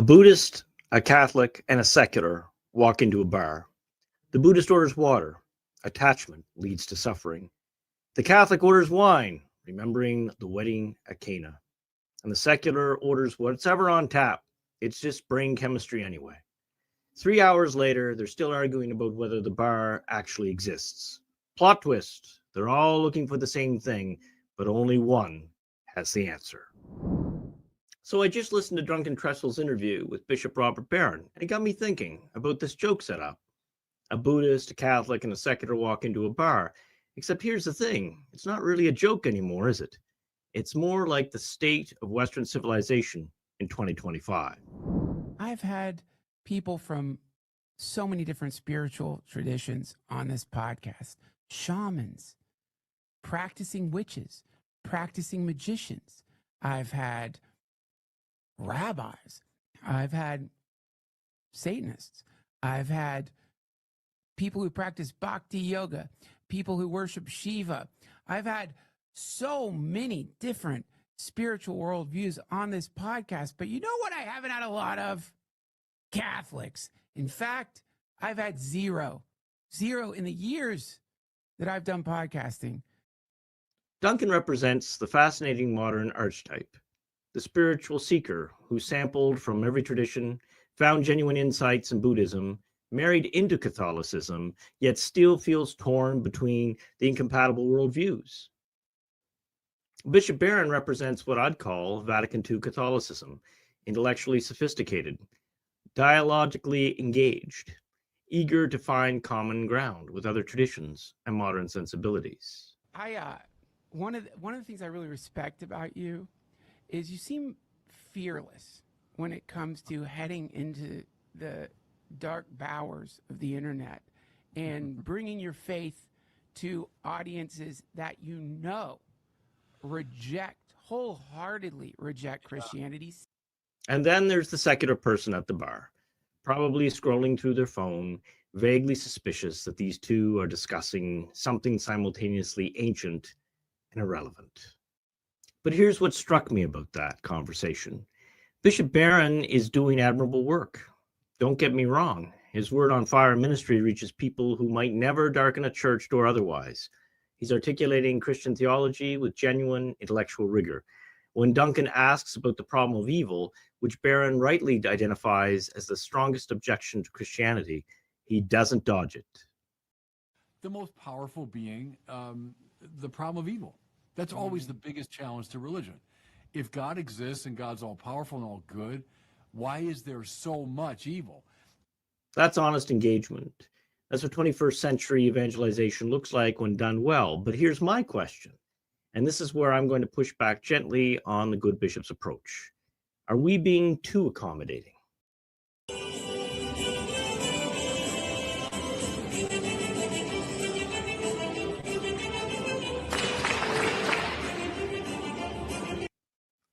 A Buddhist, a Catholic, and a secular walk into a bar. The Buddhist orders water. Attachment leads to suffering. The Catholic orders wine, remembering the wedding at Cana. And the secular orders whatever on tap. It's just brain chemistry anyway. 3 hours later, they're still arguing about whether the bar actually exists. Plot twist, they're all looking for the same thing, but only one has the answer. So I just listened to Duncan Trussell's interview with Bishop Robert Barron, and it got me thinking about this joke setup. A Buddhist, a Catholic, and a secular walk into a bar. Except here's the thing, it's not really a joke anymore, is it? It's more like the state of Western civilization in 2025. I've had people from so many different spiritual traditions on this podcast. Shamans, practicing witches, practicing magicians. I've had rabbis. I've had Satanists. I've had people who practice bhakti yoga, people who worship Shiva. I've had so many different spiritual worldviews on this podcast, but you know what I haven't had a lot of? Catholics. In fact, I've had zero in the years that I've done podcasting. Duncan represents the fascinating modern archetype, the spiritual seeker who sampled from every tradition, found genuine insights in Buddhism, married into Catholicism, yet still feels torn between the incompatible worldviews. Bishop Barron represents what I'd call Vatican II Catholicism, intellectually sophisticated, dialogically engaged, eager to find common ground with other traditions and modern sensibilities. One of the things I really respect about you is you seem fearless when it comes to heading into the dark bowers of the internet and bringing your faith to audiences that wholeheartedly reject Christianity. And then there's the secular person at the bar, probably scrolling through their phone, vaguely suspicious that these two are discussing something simultaneously ancient and irrelevant. But here's what struck me about that conversation. Bishop Barron is doing admirable work. Don't get me wrong. His word on fire ministry reaches people who might never darken a church door otherwise. He's articulating Christian theology with genuine intellectual rigor. When Duncan asks about the problem of evil, which Barron rightly identifies as the strongest objection to Christianity, he doesn't dodge it. The most powerful being, the problem of evil. That's always the biggest challenge to religion. If God exists and God's all powerful and all good, why is there so much evil? That's honest engagement. That's what 21st century evangelization looks like when done well. But here's my question, and this is where I'm going to push back gently on the good bishop's approach. Are we being too accommodating?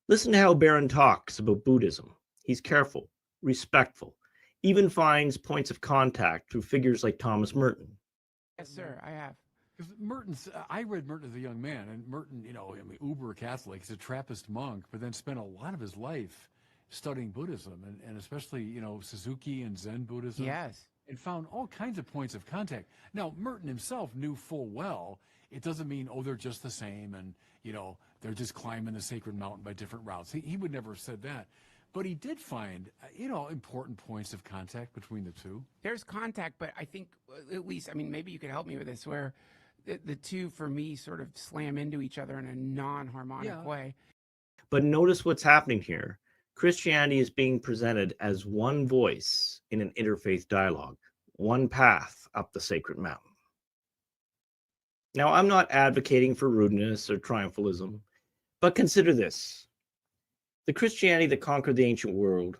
Listen to how Barron talks about Buddhism. He's careful, respectful, even finds points of contact through figures like Thomas Merton. Yes, sir, I have. Because I read Merton as a young man, and Merton, uber Catholic, he's a Trappist monk, but then spent a lot of his life studying Buddhism, and especially, Suzuki and Zen Buddhism. Yes. And found all kinds of points of contact. Now, Merton himself knew full well, it doesn't mean, they're just the same, and, they're just climbing the sacred mountain by different routes. He would never have said that. But he did find, important points of contact between the two. There's contact, but I think, at least, maybe you could help me with this, where the two, for me, sort of slam into each other in a non-harmonic way. But notice what's happening here. Christianity is being presented as one voice in an interfaith dialogue, one path up the sacred mountain. Now, I'm not advocating for rudeness or triumphalism, but consider this. The Christianity that conquered the ancient world,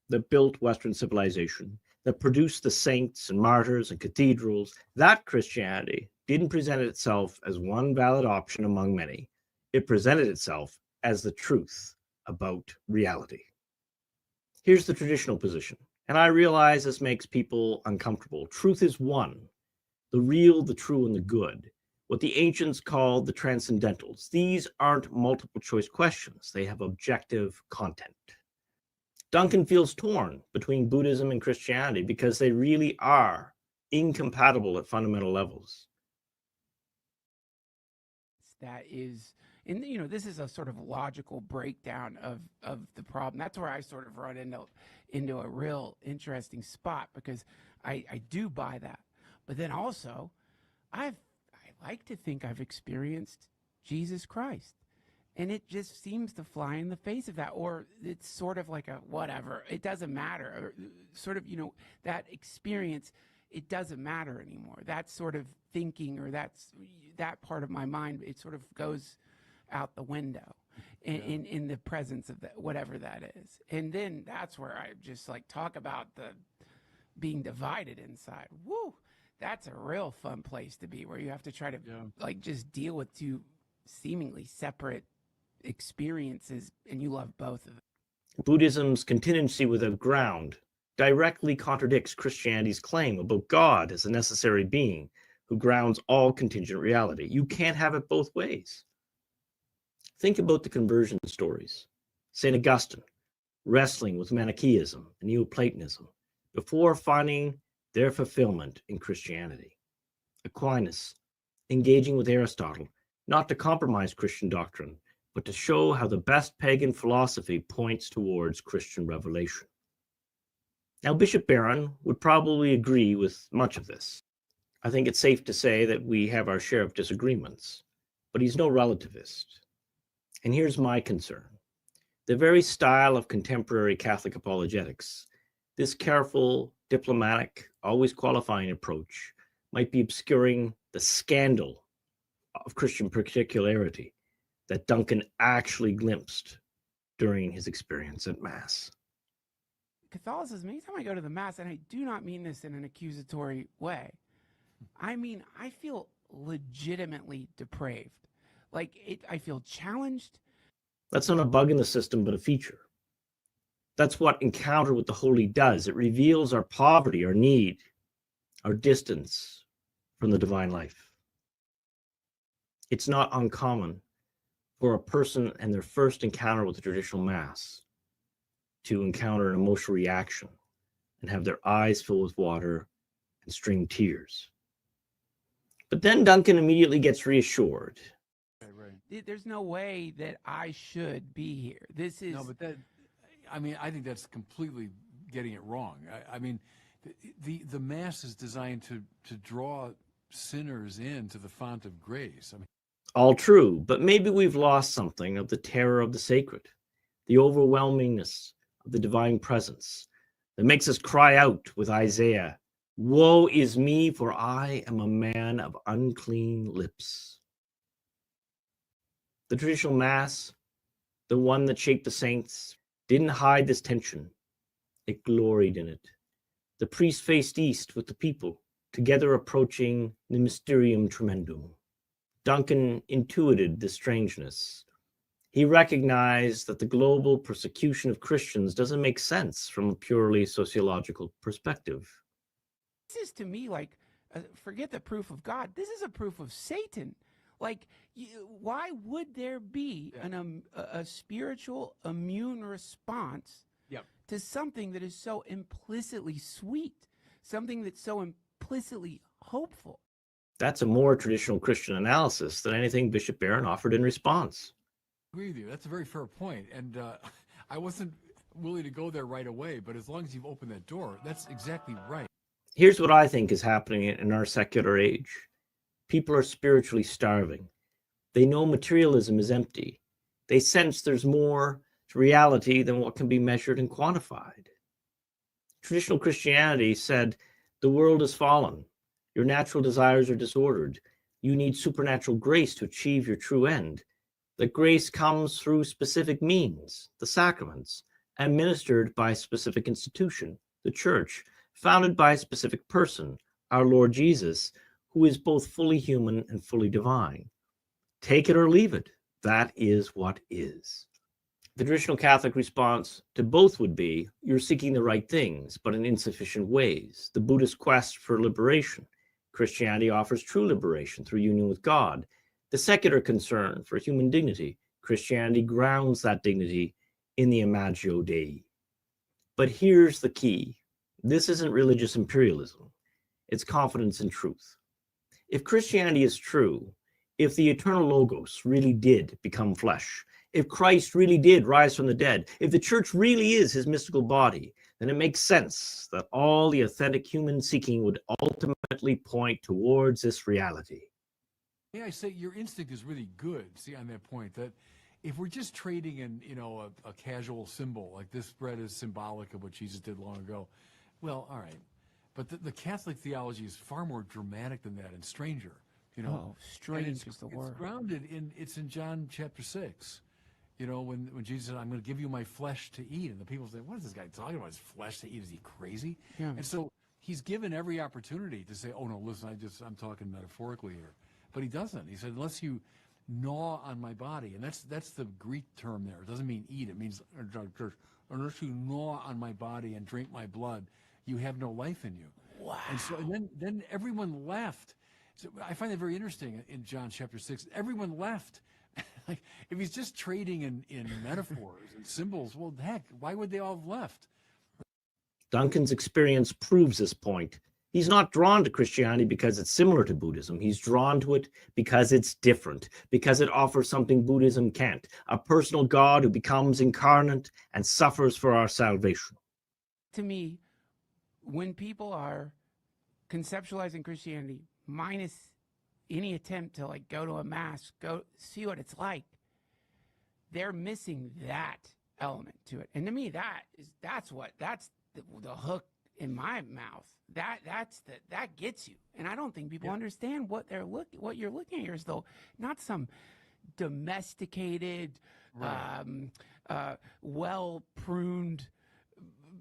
that built Western civilization, that produced the saints and martyrs and cathedrals, that Christianity didn't present itself as one valid option among many. It presented itself as the truth about reality. Here's the traditional position, and I realize this makes people uncomfortable. Truth is one, the real, the true, and the good. What the ancients called the transcendentals. These aren't multiple choice questions. They have objective content. Duncan feels torn between Buddhism and Christianity because they really are incompatible at fundamental levels. That is, and this is a sort of logical breakdown of the problem. That's where I sort of run into a real interesting spot, because I do buy that. But then also, I like to think I've experienced Jesus Christ, and it just seems to fly in the face of that. Or it's sort of like a whatever, it doesn't matter, or sort of, that experience, it doesn't matter anymore. That sort of thinking, or that part of my mind, it sort of goes out the window in the presence of that, whatever that is. And then that's where I just like talk about the being divided inside. Woo! That's a real fun place to be, where you have to try to like just deal with two seemingly separate experiences, and you love both of them. Buddhism's contingency without ground directly contradicts Christianity's claim about God as a necessary being who grounds all contingent reality. You can't have it both ways. Think about the conversion stories. St. Augustine wrestling with Manichaeism and Neoplatonism before finding their fulfillment in Christianity. Aquinas engaging with Aristotle, not to compromise Christian doctrine, but to show how the best pagan philosophy points towards Christian revelation. Now, Bishop Barron would probably agree with much of this. I think it's safe to say that we have our share of disagreements, but he's no relativist. And here's my concern. The very style of contemporary Catholic apologetics, this careful, diplomatic, always qualifying approach, might be obscuring the scandal of Christian particularity that Duncan actually glimpsed during his experience at Mass. Catholicism, anytime I go to the Mass, and I do not mean this in an accusatory way, I mean, I feel legitimately depraved. Like, I feel challenged. That's not a bug in the system, but a feature. That's what encounter with the holy does. It reveals our poverty, our need, our distance from the divine life. It's not uncommon for a person and their first encounter with the traditional Mass to encounter an emotional reaction and have their eyes fill with water and stream tears. But then Duncan immediately gets reassured. Right. There's no way that I should be here. This is... No, but I think that's completely getting it wrong. I mean, the Mass is designed to draw sinners into the font of grace. I mean, all true, but maybe we've lost something of the terror of the sacred, the overwhelmingness of the divine presence that makes us cry out with Isaiah, "Woe is me, for I am a man of unclean lips." The traditional Mass, the one that shaped the saints, didn't hide this tension. It gloried in it. The priest faced east with the people, together approaching the Mysterium Tremendum. Duncan intuited the strangeness. He recognized that the global persecution of Christians doesn't make sense from a purely sociological perspective. This is to me like, forget the proof of God. This is a proof of Satan. Like, why would there be a spiritual immune response to something that is so implicitly sweet, something that's so implicitly hopeful? That's a more traditional Christian analysis than anything Bishop Barron offered in response. I agree with you. That's a very fair point. And I wasn't willing to go there right away, but as long as you've opened that door, that's exactly right. Here's what I think is happening in our secular age. People are spiritually starving. They know materialism is empty. They sense there's more to reality than what can be measured and quantified. Traditional Christianity said, the world has fallen. Your natural desires are disordered. You need supernatural grace to achieve your true end. That grace comes through specific means, the sacraments, administered by a specific institution, the church, founded by a specific person, our Lord Jesus, who is both fully human and fully divine. Take it or leave it. That is what is. The traditional Catholic response to both would be, you're seeking the right things, but in insufficient ways. The Buddhist quest for liberation. Christianity offers true liberation through union with God. The secular concern for human dignity. Christianity grounds that dignity in the Imago Dei. But here's the key. This isn't religious imperialism. It's confidence in truth. If Christianity is true, if the eternal Logos really did become flesh, if Christ really did rise from the dead, if the church really is his mystical body, then it makes sense that all the authentic human seeking would ultimately point towards this reality. Yeah, I say your instinct is really good. See, on that point, that if we're just trading in, a casual symbol, like this bread is symbolic of what Jesus did long ago, well, all right. But the Catholic theology is far more dramatic than that and stranger. Oh, strange is the word. It's grounded it's in John chapter 6. When Jesus said, I'm going to give you my flesh to eat. And the people say, what is this guy talking about? His flesh to eat? Is he crazy? Yeah. And so he's given every opportunity to say, oh, no, listen, I'm talking metaphorically here. But he doesn't. He said, unless you gnaw on my body. And that's the Greek term there. It doesn't mean eat. It means, unless you gnaw on my body and drink my blood, you have no life in you. Wow. And so then everyone left. So I find that very interesting in John chapter 6. Everyone left. Like, if he's just trading in metaphors and symbols, well, heck, why would they all have left? Duncan's experience proves this point. He's not drawn to Christianity because it's similar to Buddhism. He's drawn to it because it's different, because it offers something Buddhism can't, a personal God who becomes incarnate and suffers for our salvation. To me, when people are conceptualizing Christianity minus any attempt to go to a mass, go see what it's like, they're missing that element to it. And to me, that's the hook in my mouth. That gets you. And I don't think people understand what you're looking at here is though not some domesticated, well pruned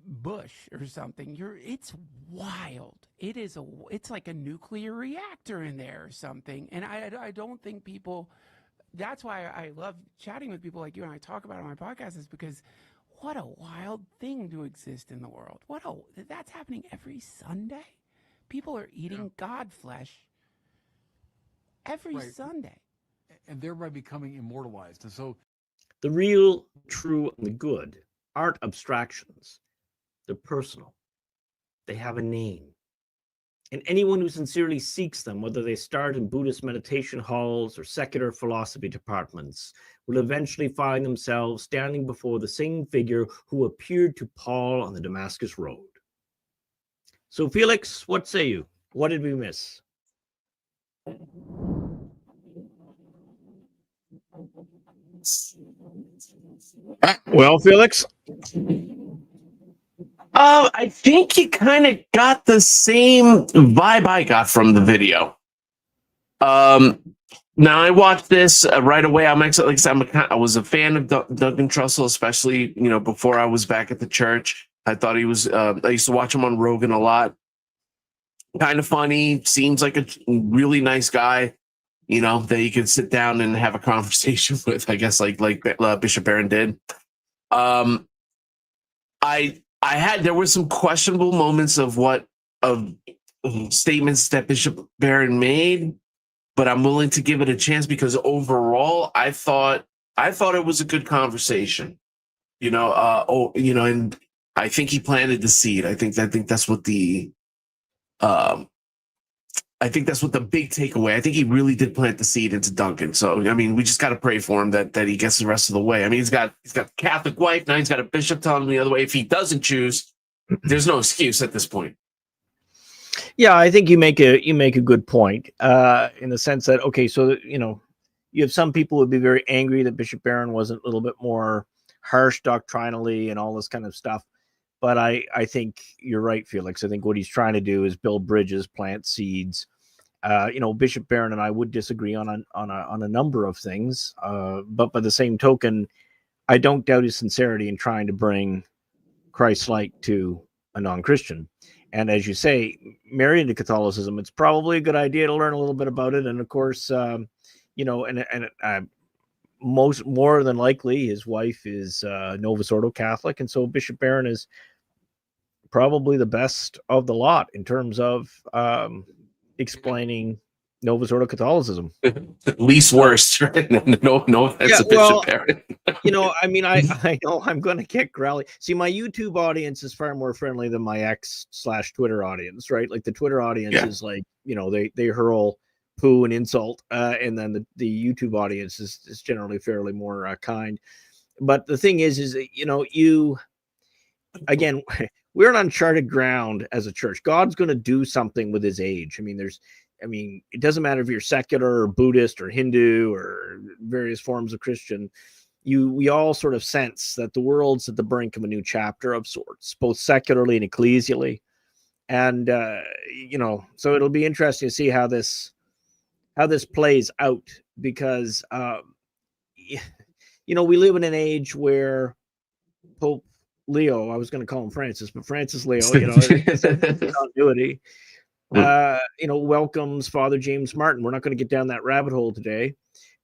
bush or something. It's wild. It's like a nuclear reactor in there or something. And I don't think people, that's why I love chatting with people like you and I talk about it on my podcast, is because what a wild thing to exist in the world. That's happening every Sunday. People are eating God flesh every Sunday. And thereby becoming immortalized. And so the real, true, and the good aren't abstractions. They're personal. They have a name. And anyone who sincerely seeks them, whether they start in Buddhist meditation halls or secular philosophy departments, will eventually find themselves standing before the same figure who appeared to Paul on the Damascus Road. So, Felix, what say you? What did we miss? Well, Felix? I think you kind of got the same vibe I got from the video. Now I watched this right away. I was a fan of Duncan Trussell, especially before I was back at the church. I thought he was. I used to watch him on Rogan a lot. Kind of funny. Seems like a really nice guy. That you could sit down and have a conversation with. I guess like Bishop Barron did. There were some questionable moments of statements that Bishop Barron made, but I'm willing to give it a chance because overall, I thought it was a good conversation. And I think he planted the seed. I think that's what the big takeaway. I think he really did plant the seed into Duncan. So we just got to pray for him that he gets the rest of the way. He's got a Catholic wife, now he's got a bishop telling him the other way. If he doesn't choose, there's no excuse at this point. Yeah, I think you make a good point in the sense that so you have some people who would be very angry that Bishop Barron wasn't a little bit more harsh doctrinally and all this kind of stuff. But I think you're right, Felix. I think what he's trying to do is build bridges, plant seeds. Bishop Barron and I would disagree on a number of things. But by the same token, I don't doubt his sincerity in trying to bring Christ-like to a non-Christian. And as you say, married into Catholicism, it's probably a good idea to learn a little bit about it. And of course, more than likely, his wife is Novus Ordo Catholic, and so Bishop Barron is probably the best of the lot in terms of explaining Novus Ordo Catholicism. Least worst, right? No, that's a Bishop Barron. I mean, I know I'm going to get growly. See, my YouTube audience is far more friendly than my X/Twitter audience, right? Like the Twitter audience is like, they hurl poo and insult, and then the YouTube audience is generally fairly more kind. But the thing is again, we're on uncharted ground as a church. God's going to do something with his age. I mean, it doesn't matter if you're secular or Buddhist or Hindu or various forms of Christian. We all sort of sense that the world's at the brink of a new chapter of sorts, both secularly and ecclesially. And, so it'll be interesting to see how this plays out, because, we live in an age where Pope Leo, I was going to call him Francis, but Francis Leo, continuity, welcomes Father James Martin. We're not going to get down that rabbit hole today,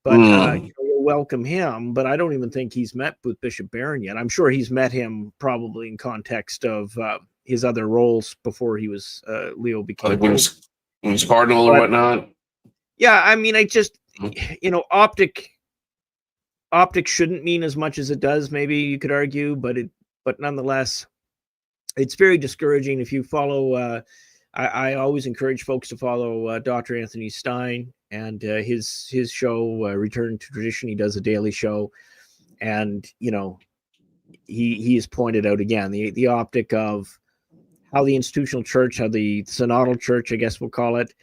but you'll welcome him. But I don't even think he's met with Bishop Barron yet. I'm sure he's met him probably in context of his other roles before he was Leo became when he was cardinal or whatnot. Yeah, I mean, optics shouldn't mean as much as it does, maybe you could argue, but nonetheless, it's very discouraging. If you follow, I always encourage folks to follow Dr. Anthony Stein and his show, Return to Tradition. He does a daily show, and he has pointed out again the optic of how the institutional church, how the synodal church, I guess we'll call it,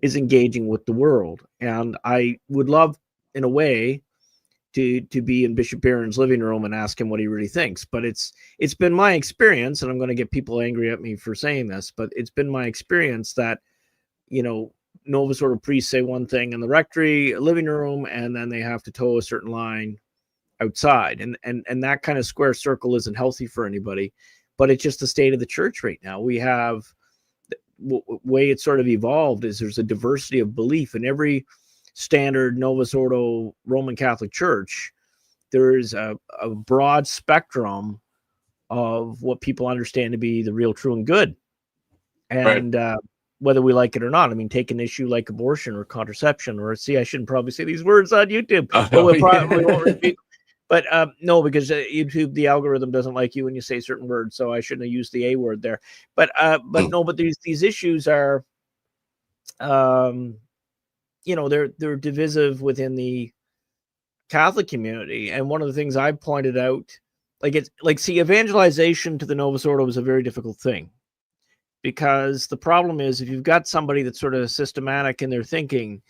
is engaging with the world. And I would love, in a way, to be in Bishop Barron's living room and ask him what he really thinks. But it's been my experience, and I'm going to get people angry at me for saying this, but it's been my experience that, Novus Ordo priests say one thing in the rectory, living room, and then they have to toe a certain line outside. And that kind of square circle isn't healthy for anybody, but it's just the state of the church right now. We have, the way it's sort of evolved is there's a diversity of belief in every standard Novus Ordo Roman Catholic Church. There is a broad spectrum of what people understand to be the real, true, and good. And whether we like it or not, I mean, take an issue like abortion or contraception, or I shouldn't probably say these words on YouTube. But no, because YouTube, the algorithm doesn't like you when you say certain words, so I shouldn't have used the A word there. But these issues are, they're divisive within the Catholic community. And one of the things I pointed out, evangelization to the Novus Ordo is a very difficult thing, because the problem is, if you've got somebody that's sort of systematic in their thinking,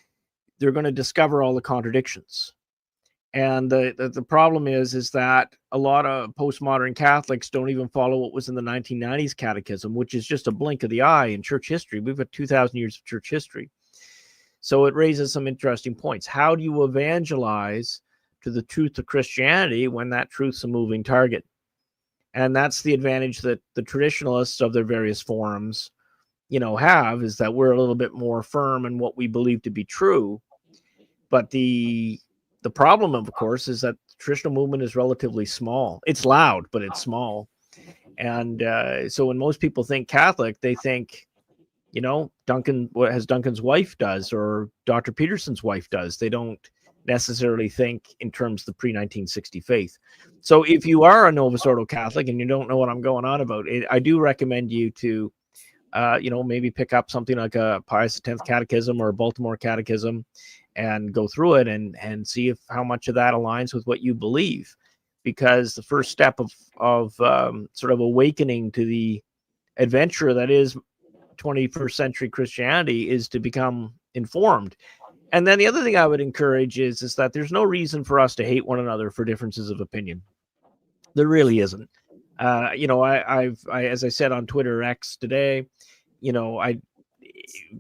they're going to discover all the contradictions. And the problem is that a lot of postmodern Catholics don't even follow what was in the 1990s catechism, which is just a blink of the eye in church history. We've got 2,000 years of church history. So it raises some interesting points. How do you evangelize to the truth of Christianity when that truth's a moving target? And that's the advantage that the traditionalists of their various forums, have, is that we're a little bit more firm in what we believe to be true. But the problem, of course, is that the traditional movement is relatively small. It's loud, but it's small. And so when most people think Catholic, they think, Duncan, as Duncan's wife does, or Dr. Peterson's wife does. They don't necessarily think in terms of the pre-1960 faith. So if you are a Novus Ordo Catholic and you don't know what I'm going on about, I do recommend you to, maybe pick up something like a Pius X Catechism or a Baltimore Catechism and go through it and see how much of that aligns with what you believe. Because the first step of sort of awakening to the adventure that is 21st century Christianity is to become informed. And then the other thing I would encourage is that there's no reason for us to hate one another for differences of opinion. There really isn't. As I said on Twitter X today, I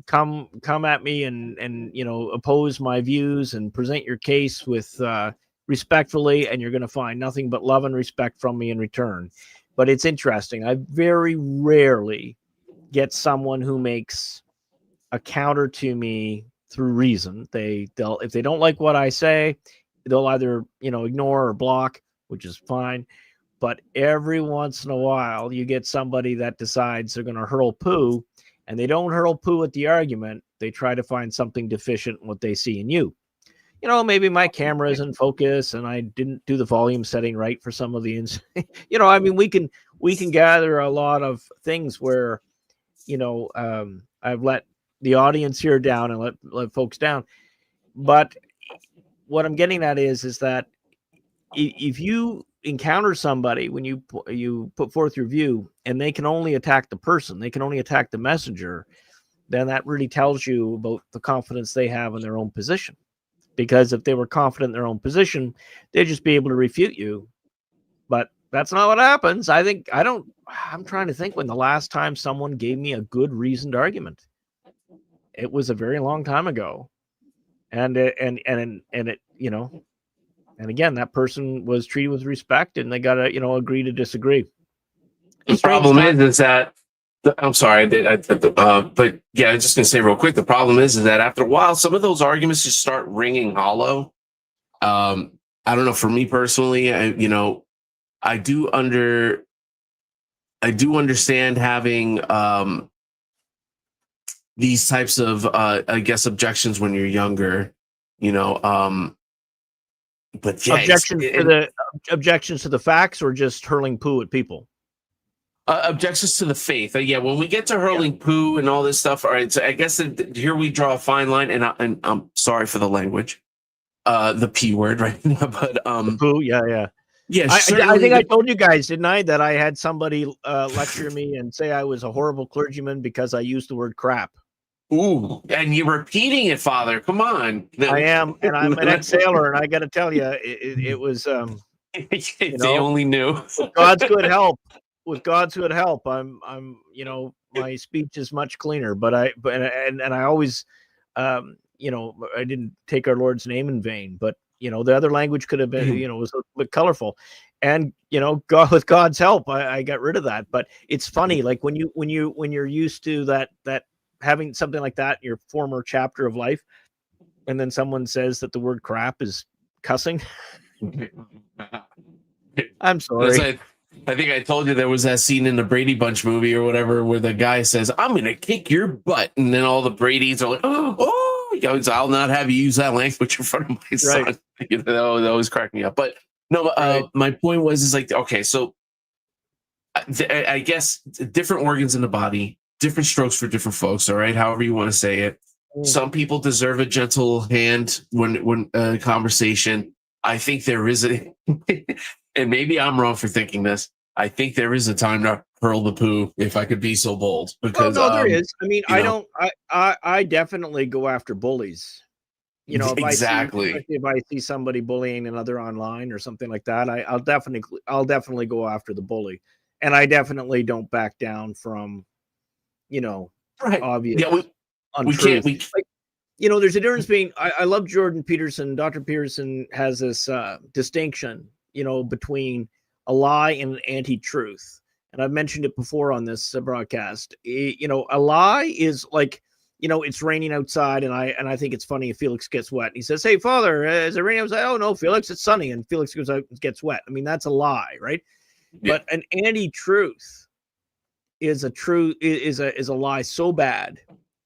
come at me and oppose my views and present your case with respectfully, and you're going to find nothing but love and respect from me in return. But it's interesting. I very rarely get someone who makes a counter to me through reason. They'll if they don't like what I say, they'll either ignore or block, which is fine. But every once in a while, you get somebody that decides they're going to hurl poo, and they don't hurl poo at the argument. They try to find something deficient in what they see in you. Maybe my camera isn't focused and I didn't do the volume setting right for some of the we can gather a lot of things where, I've let the audience here down and let folks down. But what I'm getting at is that if you encounter somebody when you put forth your view and they can only attack the person, they can only attack the messenger, then that really tells you about the confidence they have in their own position. Because if they were confident in their own position, they'd just be able to refute you. But that's not what happens. I'm trying to think when the last time someone gave me a good reasoned argument. It was a very long time ago. And again, that person was treated with respect and they got to, agree to disagree. The problem is that I'm sorry, but yeah, I was just gonna say real quick. The problem is that after a while, some of those arguments just start ringing hollow. I don't know. For me personally, I do understand having these types of I guess objections when you're younger. But yeah, objections to the facts or just hurling poo at people. Objections to the faith. Yeah, when we get to hurling poo and all this stuff, all right. So I guess here we draw a fine line, and I'm sorry for the language, the P word right now, but the poo. Yeah. I think I told you guys, didn't I, that I had somebody lecture me and say I was a horrible clergyman because I used the word crap. Ooh, and you're repeating it, Father. Come on. I am, and I'm an ex-sailor, and I got to tell you, it was. They only knew. God's good help. With God's good help, I'm my speech is much cleaner, but I always, I didn't take our Lord's name in vain, but the other language could have been, was a bit colorful, and God, with God's help, I got rid of that. But it's funny, like when you're used to that having something like that in your former chapter of life, and then someone says that the word crap is cussing. I'm sorry. I think I told you there was that scene in the Brady Bunch movie or whatever where the guy says, "I'm going to kick your butt." And then all the Bradys are like, I'll not have you use that language in front of my son. That always cracked me up. But no, my point is like, okay, so I guess different organs in the body, different strokes for different folks. All right. However you want to say it. Some people deserve a gentle hand when conversation. I think there is and maybe I'm wrong for thinking this. I think there is a time to hurl the poo, if I could be so bold. Because there is. I mean, I definitely go after bullies. Exactly. If I see somebody bullying another online or something like that, I'll definitely go after the bully, and I definitely don't back down from, obvious. Yeah, we can't. There's a difference between. I love Jordan Peterson. Dr. Peterson has this distinction, between a lie and an anti-truth. And I've mentioned it before on this broadcast. A lie is like, it's raining outside, and I think it's funny if Felix gets wet. And he says, "Hey, Father, is it raining outside?" "Oh no, Felix, it's sunny." And Felix goes out and gets wet. I mean, that's a lie, right? Yeah. But an anti-truth is a lie so bad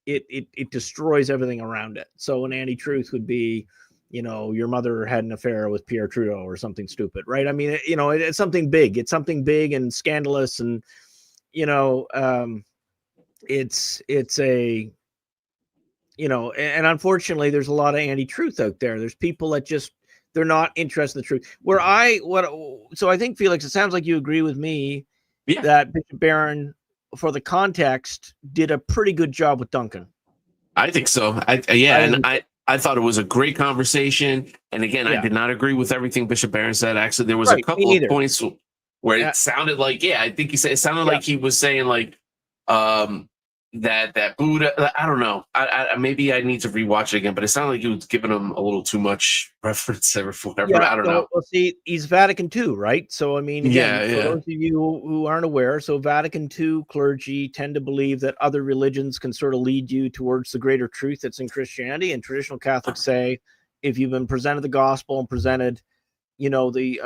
it destroys everything around it. So an anti-truth would be, your mother had an affair with Pierre Trudeau or something stupid, right? I mean, it's something big. It's something big and scandalous, and it's a, and unfortunately, there's a lot of anti-truth out there. There's people that they're not interested in the truth. So I think, Felix, it sounds like you agree with me that Bishop Barron, for the context, did a pretty good job with Duncan. I think so. I thought it was a great conversation. And again, I did not agree with everything Bishop Barron said. Actually, there was a couple of points where it sounded like, I think he said it sounded like he was saying like that Buddha. I don't know. I maybe I need to rewatch it again, but it sounded like he was giving him a little too much reference or whatever. I don't know. Well, see, he's Vatican II, right? So I mean, again, for those of you who aren't aware, so Vatican II clergy tend to believe that other religions can sort of lead you towards the greater truth that's in Christianity, and traditional Catholics say, if you've been presented the gospel and presented, the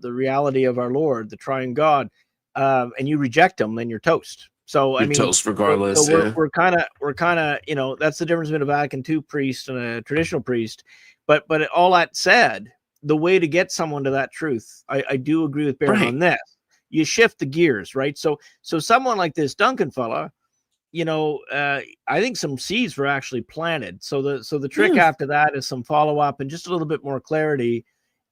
reality of our Lord, the triune God, and you reject them, then you're toast. So I You're mean, toast regardless. so Yeah. we're kind of you know, that's the difference between a Vatican II priest and a traditional priest. But all that said, the way to get someone to that truth, I do agree with Barron Right. on this. You shift the gears, right? So someone like this Duncan fella, you know, I think some seeds were actually planted. So the trick after that is some follow up and just a little bit more clarity.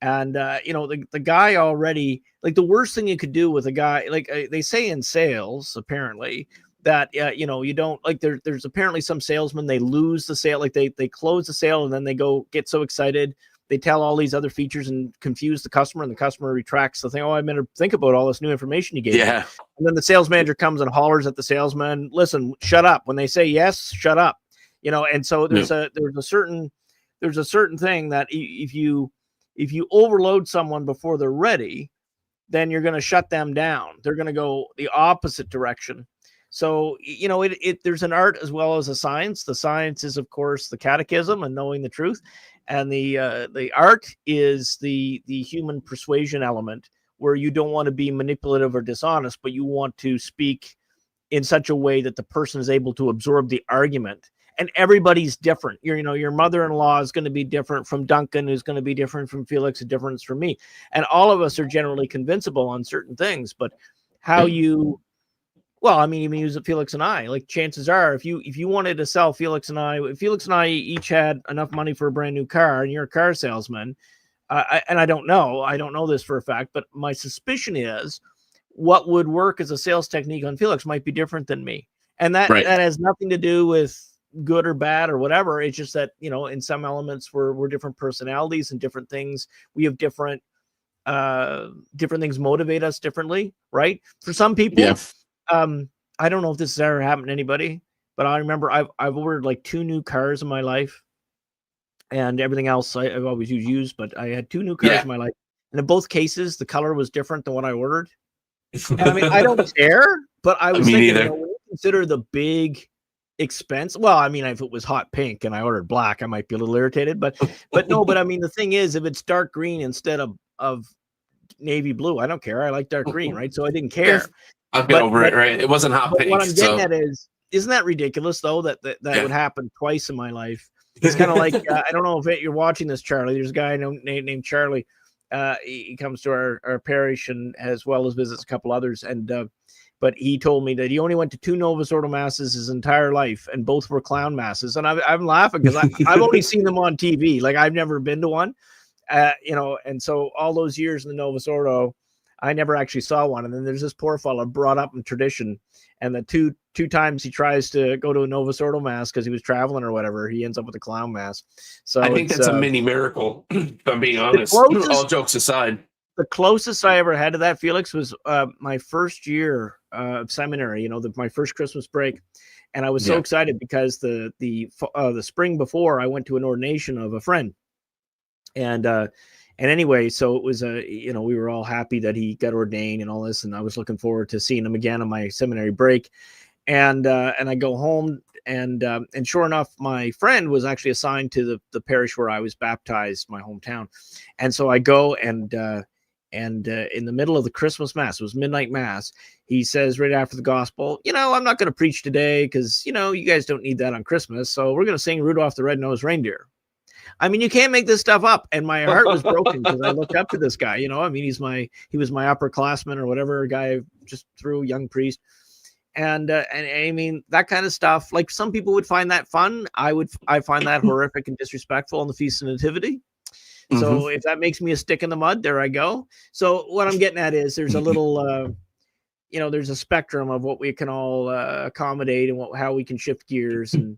And you know, the guy already, like, the worst thing you could do with a guy, like they say in sales, apparently, that you know, you don't, like, there's apparently some salesmen, they lose the sale, like they close the sale and then they go get so excited, they tell all these other features and confuse the customer, and the customer retracts the thing. Oh, I meant to think about all this new information you gave me. Yeah. And then the sales manager comes and hollers at the salesman, listen, shut up. When they say yes, shut up. You know, and so there's a certain thing that if you overload someone before they're ready, then you're going to shut them down. They're going to go the opposite direction. So, you know, there's an art as well as a science. The science is, of course, the catechism and knowing the truth. And the art is the human persuasion element, where you don't want to be manipulative or dishonest, but you want to speak in such a way that the person is able to absorb the argument. And everybody's different. Your mother-in-law is going to be different from Duncan, who's going to be different from Felix, a difference from me. And all of us are generally convincible on certain things, but how you, well, I mean, even use it Felix and I, like, chances are, if you wanted to sell Felix and I each had enough money for a brand new car, and you're a car salesman, and I don't know this for a fact, but my suspicion is what would work as a sales technique on Felix might be different than me. And that has nothing to do with good or bad or whatever. It's just that, you know, in some elements we're different personalities and different things. We have different things motivate us differently, right? For some people, I don't know if this has ever happened to anybody, but I remember I've ordered like 2 new cars in my life, and everything else I've always used, but I had 2 new cars in my life, and in both cases the color was different than what I ordered. And I mean, I don't care, but I was thinking, you know, when you consider the big expense, well, I mean, if it was hot pink and I ordered black, I might be a little irritated, but no, but I mean, the thing is, if it's dark green instead of navy blue, I don't care. I like dark green, right? So I didn't care. I'll get over it, right? It wasn't hot pink. What I'm getting at is, isn't that ridiculous, though, that would happen twice in my life? It's kind of like, I don't know if you're watching this, Charlie. There's a guy named Charlie. He comes to our parish, and as well as visits a couple others. And but he told me that he only went to 2 Novus Ordo masses his entire life, and both were clown masses. And I'm laughing because I've only seen them on TV. Like, I've never been to one, you know. And so all those years in the Novus Ordo, I never actually saw one. And then there's this poor fellow brought up in tradition, and the two times he tries to go to a Novus Ordo mass because he was traveling or whatever, he ends up with a clown mass. So I think that's a mini miracle, if I'm being honest. All jokes aside, the closest I ever had to that, Felix, was my first year of seminary. You know, my first Christmas break, and I was so excited because the spring before I went to an ordination of a friend, and anyway, so it was you know, we were all happy that he got ordained and all this, and I was looking forward to seeing him again on my seminary break. And I go home, and sure enough, my friend was actually assigned to the parish where I was baptized, my hometown. And so I go, and in the middle of the Christmas mass, it was midnight mass, he says right after the gospel, you know, I'm not going to preach today because, you know, you guys don't need that on Christmas, so we're going to sing Rudolph the Red-Nosed Reindeer. I mean, you can't make this stuff up. And my heart was broken because I looked up to this guy. You know, I mean, he was my upperclassman or whatever, guy just through, young priest. And I mean, that kind of stuff, like, some people would find that fun. I find that horrific and disrespectful on the Feast of Nativity. So if that makes me a stick in the mud, there I go. So what I'm getting at is there's a little, you know, there's a spectrum of what we can all accommodate, and how we can shift gears, and,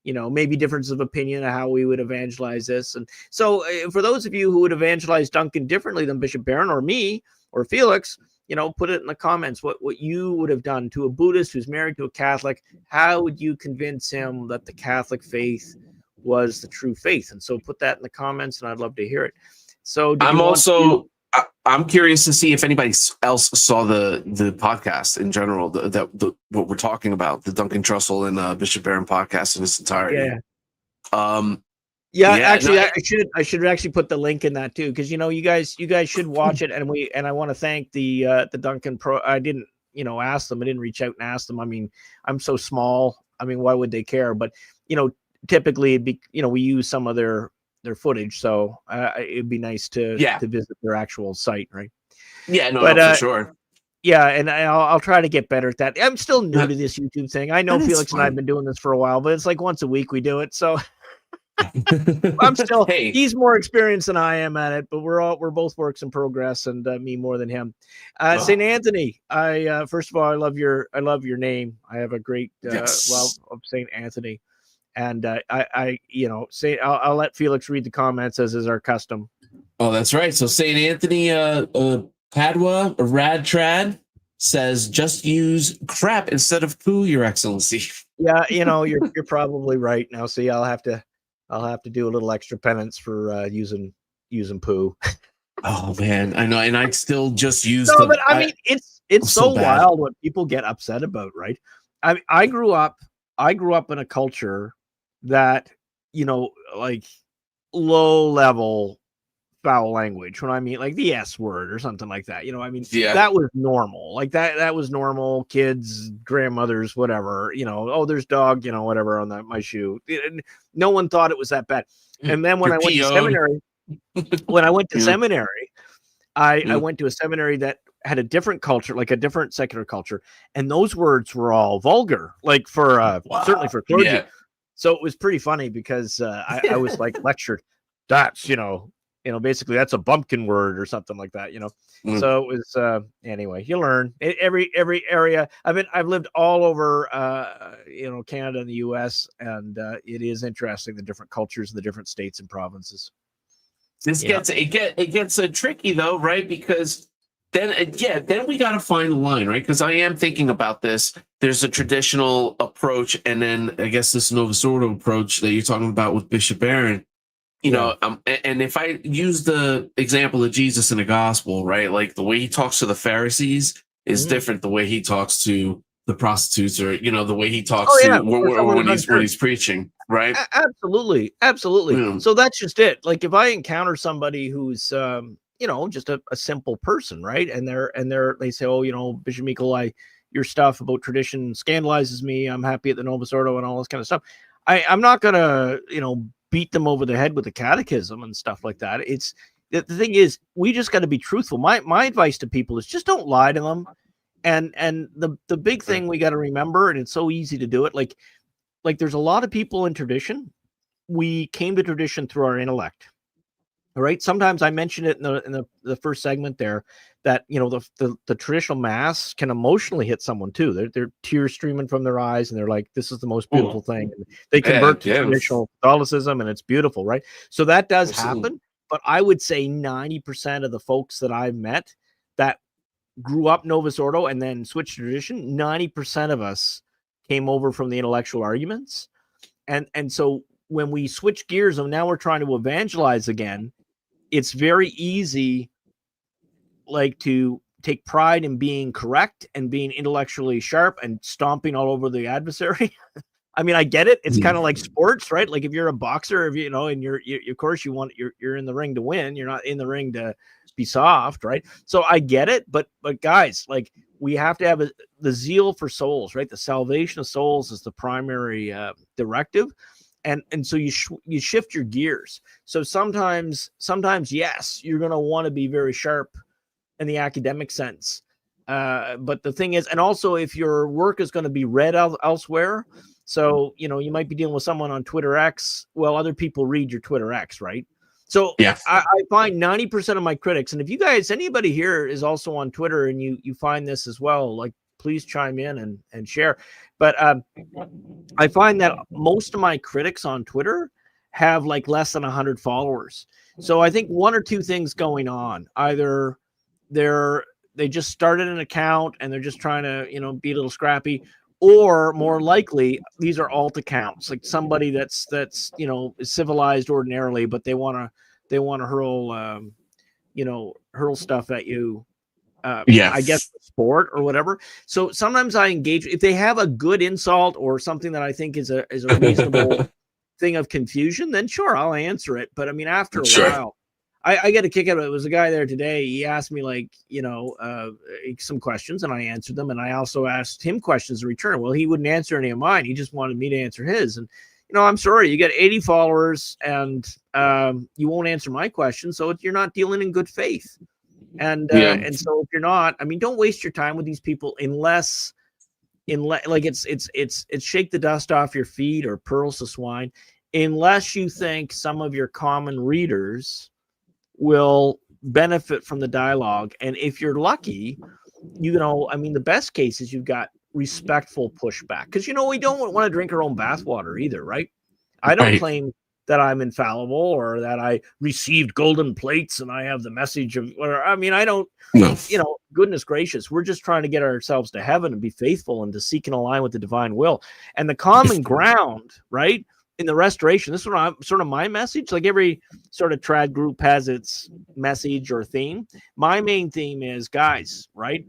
you know, maybe differences of opinion of how we would evangelize this. And so for those of you who would evangelize Duncan differently than Bishop Barron or me or Felix, you know, put it in the comments what you would have done to a Buddhist who's married to a Catholic. How would you convince him that the Catholic faith was the true faith? And so put that in the comments, and I'd love to hear it. So I'm curious to see if anybody else saw the podcast in general, what we're talking about, the Duncan Trussell and Bishop Barron podcast in its entirety. Actually, I should actually put the link in that too, because, you know, you guys should watch it, and I want to thank the Duncan Pro. I didn't ask them. I didn't reach out and ask them. I mean, I'm so small. I mean, why would they care? But, typically it'd be, we use some of their footage. So it'd be nice to visit their actual site. Right. Yeah, no, but, for sure. Yeah, and I'll try to get better at that. I'm still new to this YouTube thing. I know Felix and I have been doing this for a while, but it's like once a week we do it. So I'm still. Hey. He's more experienced than I am at it, but we're both works in progress, and me more than him. Saint Anthony. First of all, I love your name. I have a great love of Saint Anthony, and I'll let Felix read the comments as is our custom. Oh, that's right. So Saint Anthony, Padua, Rad Trad says, just use crap instead of poo, Your Excellency. Yeah, you're probably right. Now, see, I'll have to do a little extra penance for using poo. Oh man, I know, and I still just use. But I mean, it's so wild what people get upset about, right? I grew up in a culture that like low level foul language. When I mean like the S word or something like that, that was normal. Like that was normal. Kids, grandmothers, whatever. Oh, there's dog, whatever on my shoe. No one thought it was that bad. And then when I went to seminary, I went to a seminary that had a different culture, like a different secular culture, and those words were all vulgar, like for certainly for clergy. Yeah. So it was pretty funny because I was like lectured. That's basically that's a bumpkin word or something like that, So it was anyway, you learn every area. I've lived all over Canada and the US, and it is interesting, the different cultures in the different states and provinces. It gets tricky though, right? Because then we got to find the line, right? Because I am thinking about this. There's a traditional approach, and then I guess this Novus Ordo approach that you're talking about with Bishop Barron. And if I use the example of Jesus in the gospel, right? Like the way he talks to the Pharisees is different the way he talks to the prostitutes, or the way he talks when he's preaching, right? Absolutely. Yeah. So that's just it. Like if I encounter somebody who's just a simple person, right? And they say, oh, Bishop Mikkel, your stuff about tradition scandalizes me. I'm happy at the Novus Ordo and all this kind of stuff. I'm not gonna, beat them over the head with the catechism and stuff like that. It's the thing is, we just got to be truthful. My advice to people is just don't lie to them. And the big thing we got to remember, and it's so easy to do it, like there's a lot of people in tradition. We came to tradition through our intellect. All right. Sometimes I mentioned it in the first segment there that the traditional mass can emotionally hit someone too. They're tears streaming from their eyes, and they're like, "This is the most beautiful thing." And they convert to traditional Catholicism, and it's beautiful, right? So that does happen. But I would say 90% of the folks that I've met that grew up Novus Ordo and then switched to tradition, 90% of us came over from the intellectual arguments, and so when we switch gears and now we're trying to evangelize again, it's very easy like to take pride in being correct and being intellectually sharp and stomping all over the adversary. I mean, I get it. It's kind of like sports, right? Like if you're a boxer, if and you're of course you're in the ring to win. You're not in the ring to be soft, right? So I get it, but guys, like we have to have the zeal for souls, right? The salvation of souls is the primary directive. And so you shift your gears. So sometimes, yes, you're going to want to be very sharp in the academic sense. But the thing is, and also if your work is going to be read elsewhere, so, you might be dealing with someone on Twitter X. Well, other people read your Twitter X, right? So yeah. I find 90% of my critics, and if you guys, anybody here is also on Twitter and you find this as well, like please chime in and share. But I find that most of my critics on Twitter have like less than 100 followers. So I think one or two things going on. Either they just started an account and they're just trying to, be a little scrappy, or more likely these are alt accounts, like somebody that's is civilized ordinarily, but they want to hurl hurl stuff at you. I guess sport or whatever. So sometimes I engage if they have a good insult or something that I think is a reasonable thing of confusion, then sure, I'll answer it. But I mean, after a while, I get a kick out of it. It was a guy there today. He asked me some questions, and I answered them. And I also asked him questions in return. Well, he wouldn't answer any of mine. He just wanted me to answer his. And I'm sorry, you get 80 followers, and you won't answer my questions, so you're not dealing in good faith. And so if you're not, don't waste your time with these people unless like it's shake the dust off your feet or pearls to swine, unless you think some of your common readers will benefit from the dialogue. And if you're lucky, the best case is you've got respectful pushback, because we don't want to drink our own bathwater either, right? I don't claim that I'm infallible or that I received golden plates and I have the message of I don't. No. Goodness gracious, we're just trying to get ourselves to heaven and be faithful and to seek and align with the divine will. And the common ground, right, in the restoration, this is sort of my message. Like every sort of trad group has its message or theme. My main theme is, guys, right,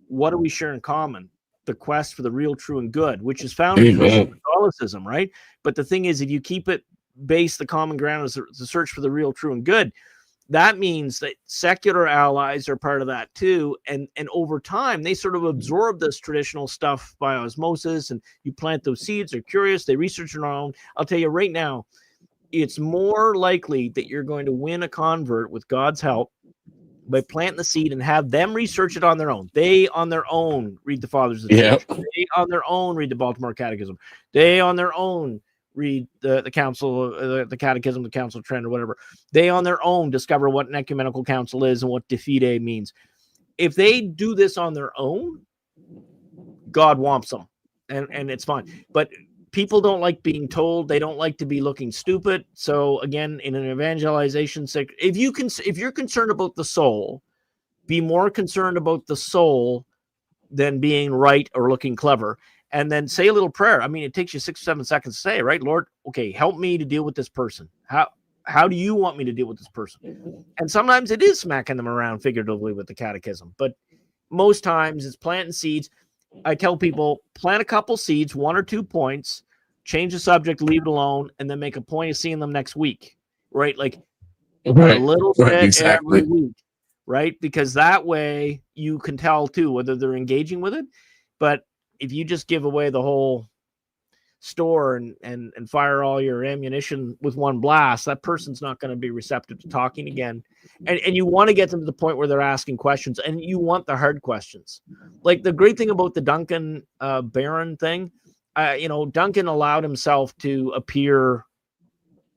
what do we share in common? The quest for the real, true, and good, which is found in Christian Catholicism, right? But the thing is, if you keep it based, the common ground is the search for the real, true, and good. That means that secular allies are part of that too. And over time, they sort of absorb this traditional stuff by osmosis, and you plant those seeds. They're curious. They research their own. I'll tell you right now, it's more likely that you're going to win a convert with God's help by planting the seed and have them research it on their own. They on their own read the Fathers of the Church. They on their own read the Baltimore Catechism. They on their own read the council, the catechism, the council of Trent, or whatever. They on their own discover what an ecumenical council is and what de fide means. If they do this on their own, God wants them, and it's fine. But people don't like being told. They don't like to be looking stupid. So again, in an evangelization sector, if you're concerned about the soul, be more concerned about the soul than being right or looking clever. And then say a little prayer. It takes you 6 or 7 seconds to say, right, Lord, okay, help me to deal with this person. How do you want me to deal with this person? And sometimes it is smacking them around figuratively with the catechism, but most times it's planting seeds. I tell people, plant a couple seeds, 1 or 2 points, change the subject, leave it alone, and then make a point of seeing them next week, right? Like a little bit every week, right? Because that way you can tell too whether they're engaging with it. But if you just give away the whole store and fire all your ammunition with one blast, that person's not going to be receptive to talking again. And you want to get them to the point where they're asking questions, and you want the hard questions. Like the great thing about the Duncan Barron thing, Duncan allowed himself to appear.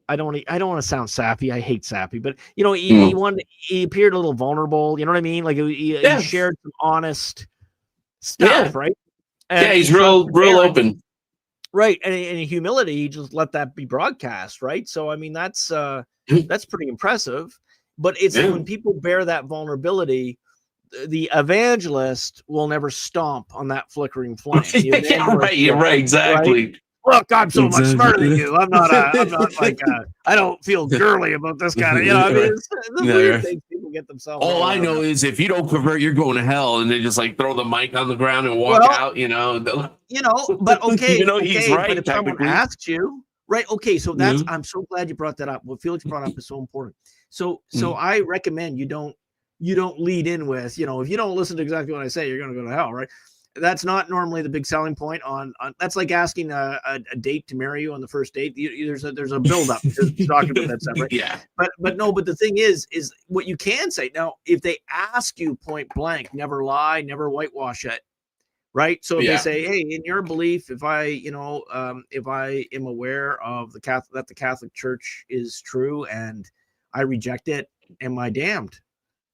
I don't want to sound sappy. I hate sappy, but he appeared a little vulnerable. You know what I mean? Like he shared some honest stuff, right? And he's real open. Right. And in humility, he just let that be broadcast. Right. So, that's pretty impressive. But it's when people bear that vulnerability, the evangelist will never stomp on that flickering flame. Right. Exactly. Right? Look, I'm so much smarter than you. I'm not like I don't feel girly about this kind of, it's the weird things people get themselves. All I know is if you don't convert, you're going to hell, and they just like throw the mic on the ground and walk out. But okay, he's right. But if someone asks you, right? Okay, so that's I'm so glad you brought that up. What Felix brought up is so important. So I recommend you don't lead in with, if you don't listen to exactly what I say, you're going to go to hell, right? That's not normally the big selling point on that's like asking a date to marry you on the first date. There's a build up to talking about that stuff, right? Yeah. But the thing is what you can say. Now, if they ask you point blank, never lie, never whitewash it, right? So if they say, hey, in your belief, if I am aware of that the Catholic Church is true and I reject it, am I damned?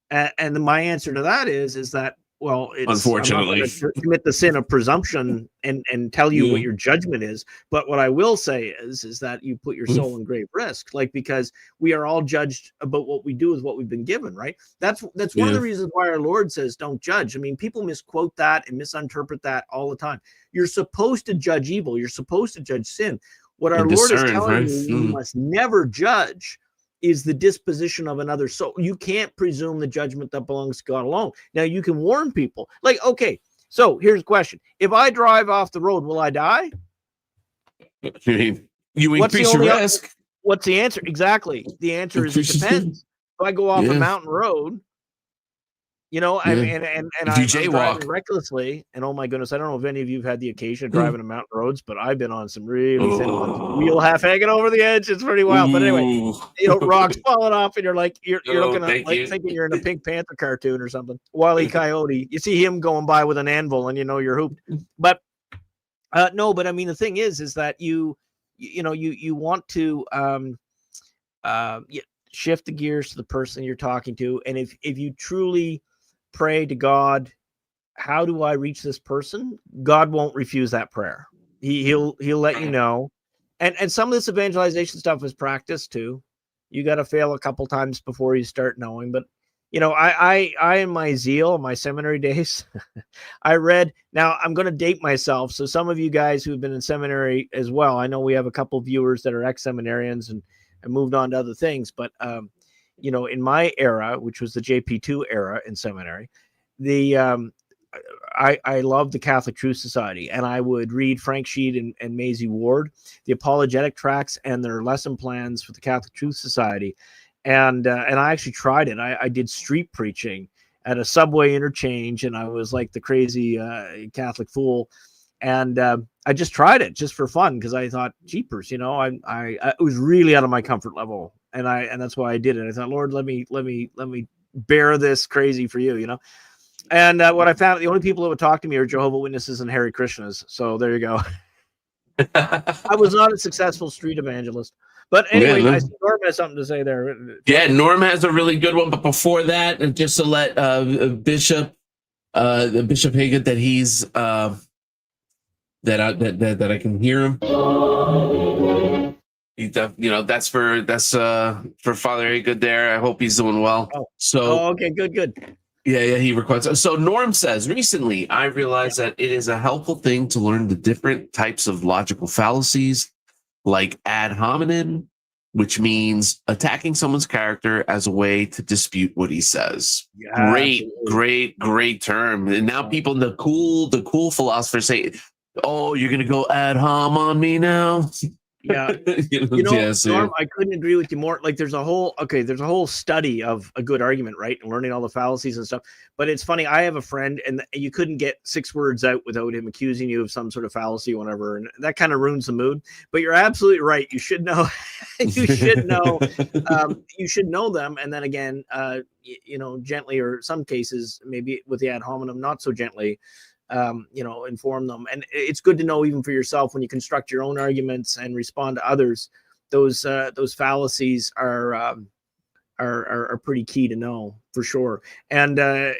And my answer to that is that, well, unfortunately, I'm not going to commit the sin of presumption and tell you what your judgment is. But what I will say is that you put your soul in grave risk, because we are all judged about what we do with what we've been given, right? That's one of the reasons why our Lord says don't judge. People misquote that and misinterpret that all the time. You're supposed to judge evil. You're supposed to judge sin. What our Lord is telling you, you must never judge is the disposition of another soul. You can't presume the judgment that belongs to God alone. Now, you can warn people. Like, okay, so here's the question. If I drive off the road, will I die? You increase your risk. What's the answer? Exactly. The answer is it depends. So I go off a Yeah. mountain road, you know, I mean, and If you I'm driving jaywalk. recklessly, and oh my goodness, I don't know if any of you've had the occasion of driving on mountain roads, but I've been on some really thin ones. Wheel half hanging over the edge. It's pretty wild. But anyway, Ooh. you know, rocks falling off, and you're like, you're Oh, looking at thank like you. thinking you're in a Pink Panther cartoon or something. Wile E. Coyote. You see him going by with an anvil, and you know you're hooped. But no, but I mean, the thing is that you want to shift the gears to the person you're talking to, and if you truly pray to God, how do I reach this person? God won't refuse that prayer. He'll let you know. And some of this evangelization stuff is practice too. You got to fail a couple times before you start knowing. But you know, I in my zeal, my seminary days, I read. Now I'm going to date myself. So some of you guys who've been in seminary as well, I know we have a couple viewers that are ex-seminarians and moved on to other things. But you know, in my era, which was the JP2 era in seminary, the I loved the Catholic Truth Society, and I would read Frank Sheed and Maisie Ward, the apologetic tracts and their lesson plans for the Catholic Truth Society, and I actually tried it. I did street preaching at a subway interchange, and I was like the crazy Catholic fool, and I just tried it just for fun because I thought, jeepers, you know, I it was really out of my comfort level, and that's why I did it. I thought, Lord, let me bear this crazy for you, you know. And what I found, the only people that would talk to me are Jehovah's Witnesses and Hare Krishnas. So there you go. I was not a successful street evangelist. But anyway, Yeah, no. I see Norm has something to say there. Yeah, Norm has a really good one. But before that, and just to let Bishop Haggett that he's that I can hear him. You know, that's for Father Haggett there. I hope he's doing well. Oh, okay, good. Yeah, he requests. So Norm says, recently I realized that it is a helpful thing to learn the different types of logical fallacies, like ad hominem, which means attacking someone's character as a way to dispute what he says. Yeah, Great term. And now people, the cool philosophers say, "Oh, you're gonna go ad hom on me now." Yeah. You know, Norm, I couldn't agree with you more. Like there's a whole study of a good argument, right? And learning all the fallacies and stuff. But it's funny, I have a friend and you couldn't get 6 words out without him accusing you of some sort of fallacy or whatever. And that kind of ruins the mood. But you're absolutely right. You should know, you should know them. And then again, you know, gently, or some cases, maybe with the ad hominem, not so gently, you know, inform them. And it's good to know, even for yourself, when you construct your own arguments and respond to others, those fallacies are pretty key to know, for sure. And the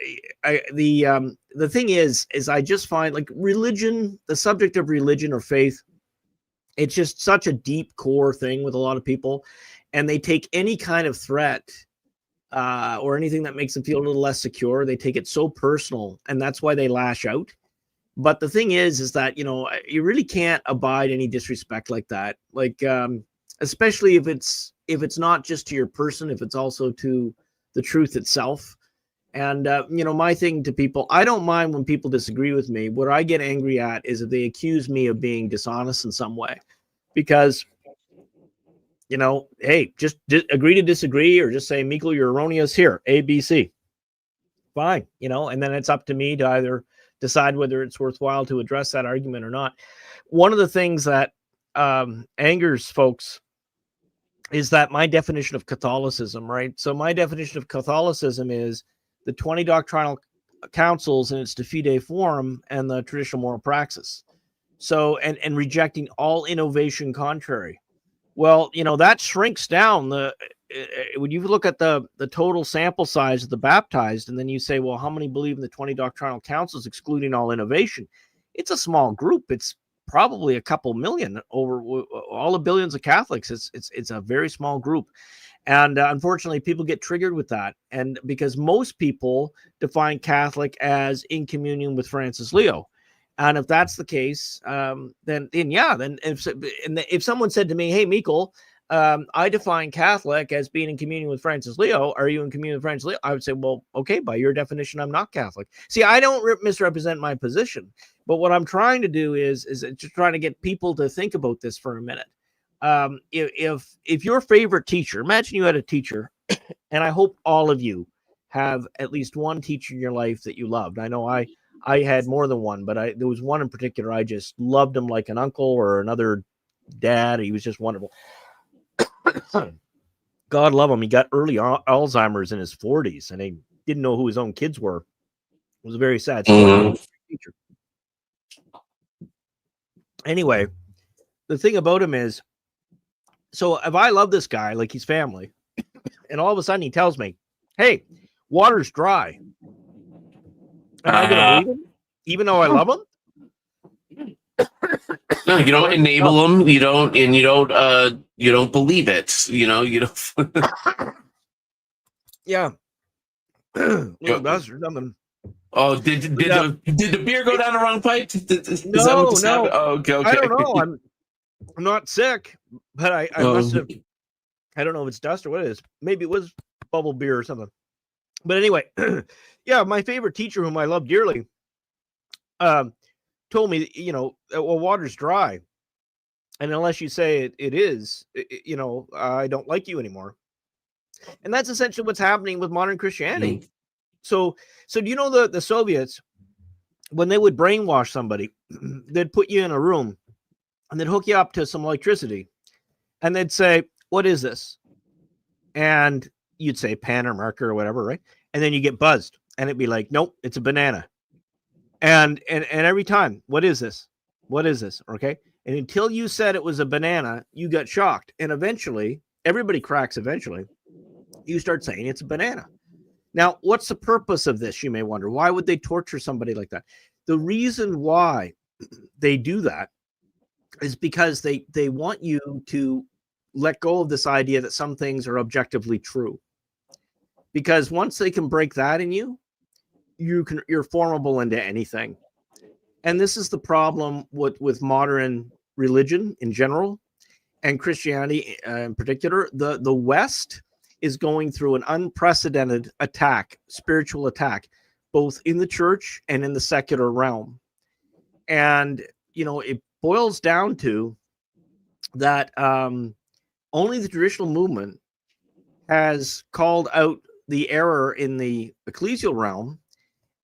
thing is I just find, like, religion, the subject of religion or faith, it's just such a deep core thing with a lot of people, and they take any kind of threat or anything that makes them feel a little less secure, they take it so personal, and that's why they lash out. But the thing is that, you know, you really can't abide any disrespect like that. Like, especially if it's not just to your person, if it's also to the truth itself. And, you know, my thing to people, I don't mind when people disagree with me. What I get angry at is if they accuse me of being dishonest in some way, because, you know, hey, just agree to disagree, or just say, Mikkel, you're erroneous here, A, B, C. Fine, you know, and then it's up to me to either decide whether it's worthwhile to address that argument or not. One of the things that angers folks is that my definition of Catholicism, right? So my definition of Catholicism is the 20 doctrinal councils in its De Fide Forum and the traditional moral praxis. So, and rejecting all innovation contrary. Well, you know, that shrinks down when you look at the total sample size of the baptized, and then you say, well, how many believe in the 20 doctrinal councils excluding all innovation? It's a small group. It's probably a couple million over all the billions of Catholics. It's a very small group. And unfortunately, people get triggered with that. And because most people define Catholic as in communion with Francis Leo. And if that's the case, then if someone said to me, hey, Mikkel, I define Catholic as being in communion with Francis Leo. Are you in communion with Francis Leo? I would say, well, okay, by your definition, I'm not Catholic. See, I don't misrepresent my position, but what I'm trying to do is just trying to get people to think about this for a minute. If your favorite teacher, imagine you had a teacher And I hope all of you have at least one teacher in your life that you loved. I know I had more than one, but there was one in particular. I just loved him like an uncle or another dad. He was just wonderful. God love him. He got early Alzheimer's in his 40s, and he didn't know who his own kids were. It was a very sad story. Teacher. Anyway, the thing about him is, so if I love this guy like he's family, and all of a sudden he tells me, "Hey, water's dry," am I going to believe him, even though I love him? No, you don't enable them. You don't believe it. You don't. Yeah. That's something. Oh, did the beer go down the wrong pipe? No. Oh, okay. I don't know. I'm not sick, but I must have. I don't know if it's dust or what it is. Maybe it was bubble beer or something. But anyway, yeah, my favorite teacher, whom I love dearly, told me, well, water's dry, and unless you say it is, I don't like you anymore. And that's essentially what's happening with modern Christianity. Mm. So do you know the Soviets, when they would brainwash somebody, they'd put you in a room and they'd hook you up to some electricity, and they'd say, "What is this?" And you'd say pen or marker or whatever, right? And then you get buzzed, and it'd be like, "Nope, it's a banana." And every time, "What is this? What is this?" Okay. And until you said it was a banana, you got shocked. And eventually, everybody cracks eventually. You start saying it's a banana. Now, what's the purpose of this? You may wonder. Why would they torture somebody like that? The reason why they do that is because they want you to let go of this idea that some things are objectively true. Because once they can break that in you, you're formable into anything. And this is the problem with modern religion in general and Christianity in particular. The West is going through an unprecedented attack, spiritual attack, both in the church and in the secular realm. And, it boils down to that only the traditional movement has called out the error in the ecclesial realm.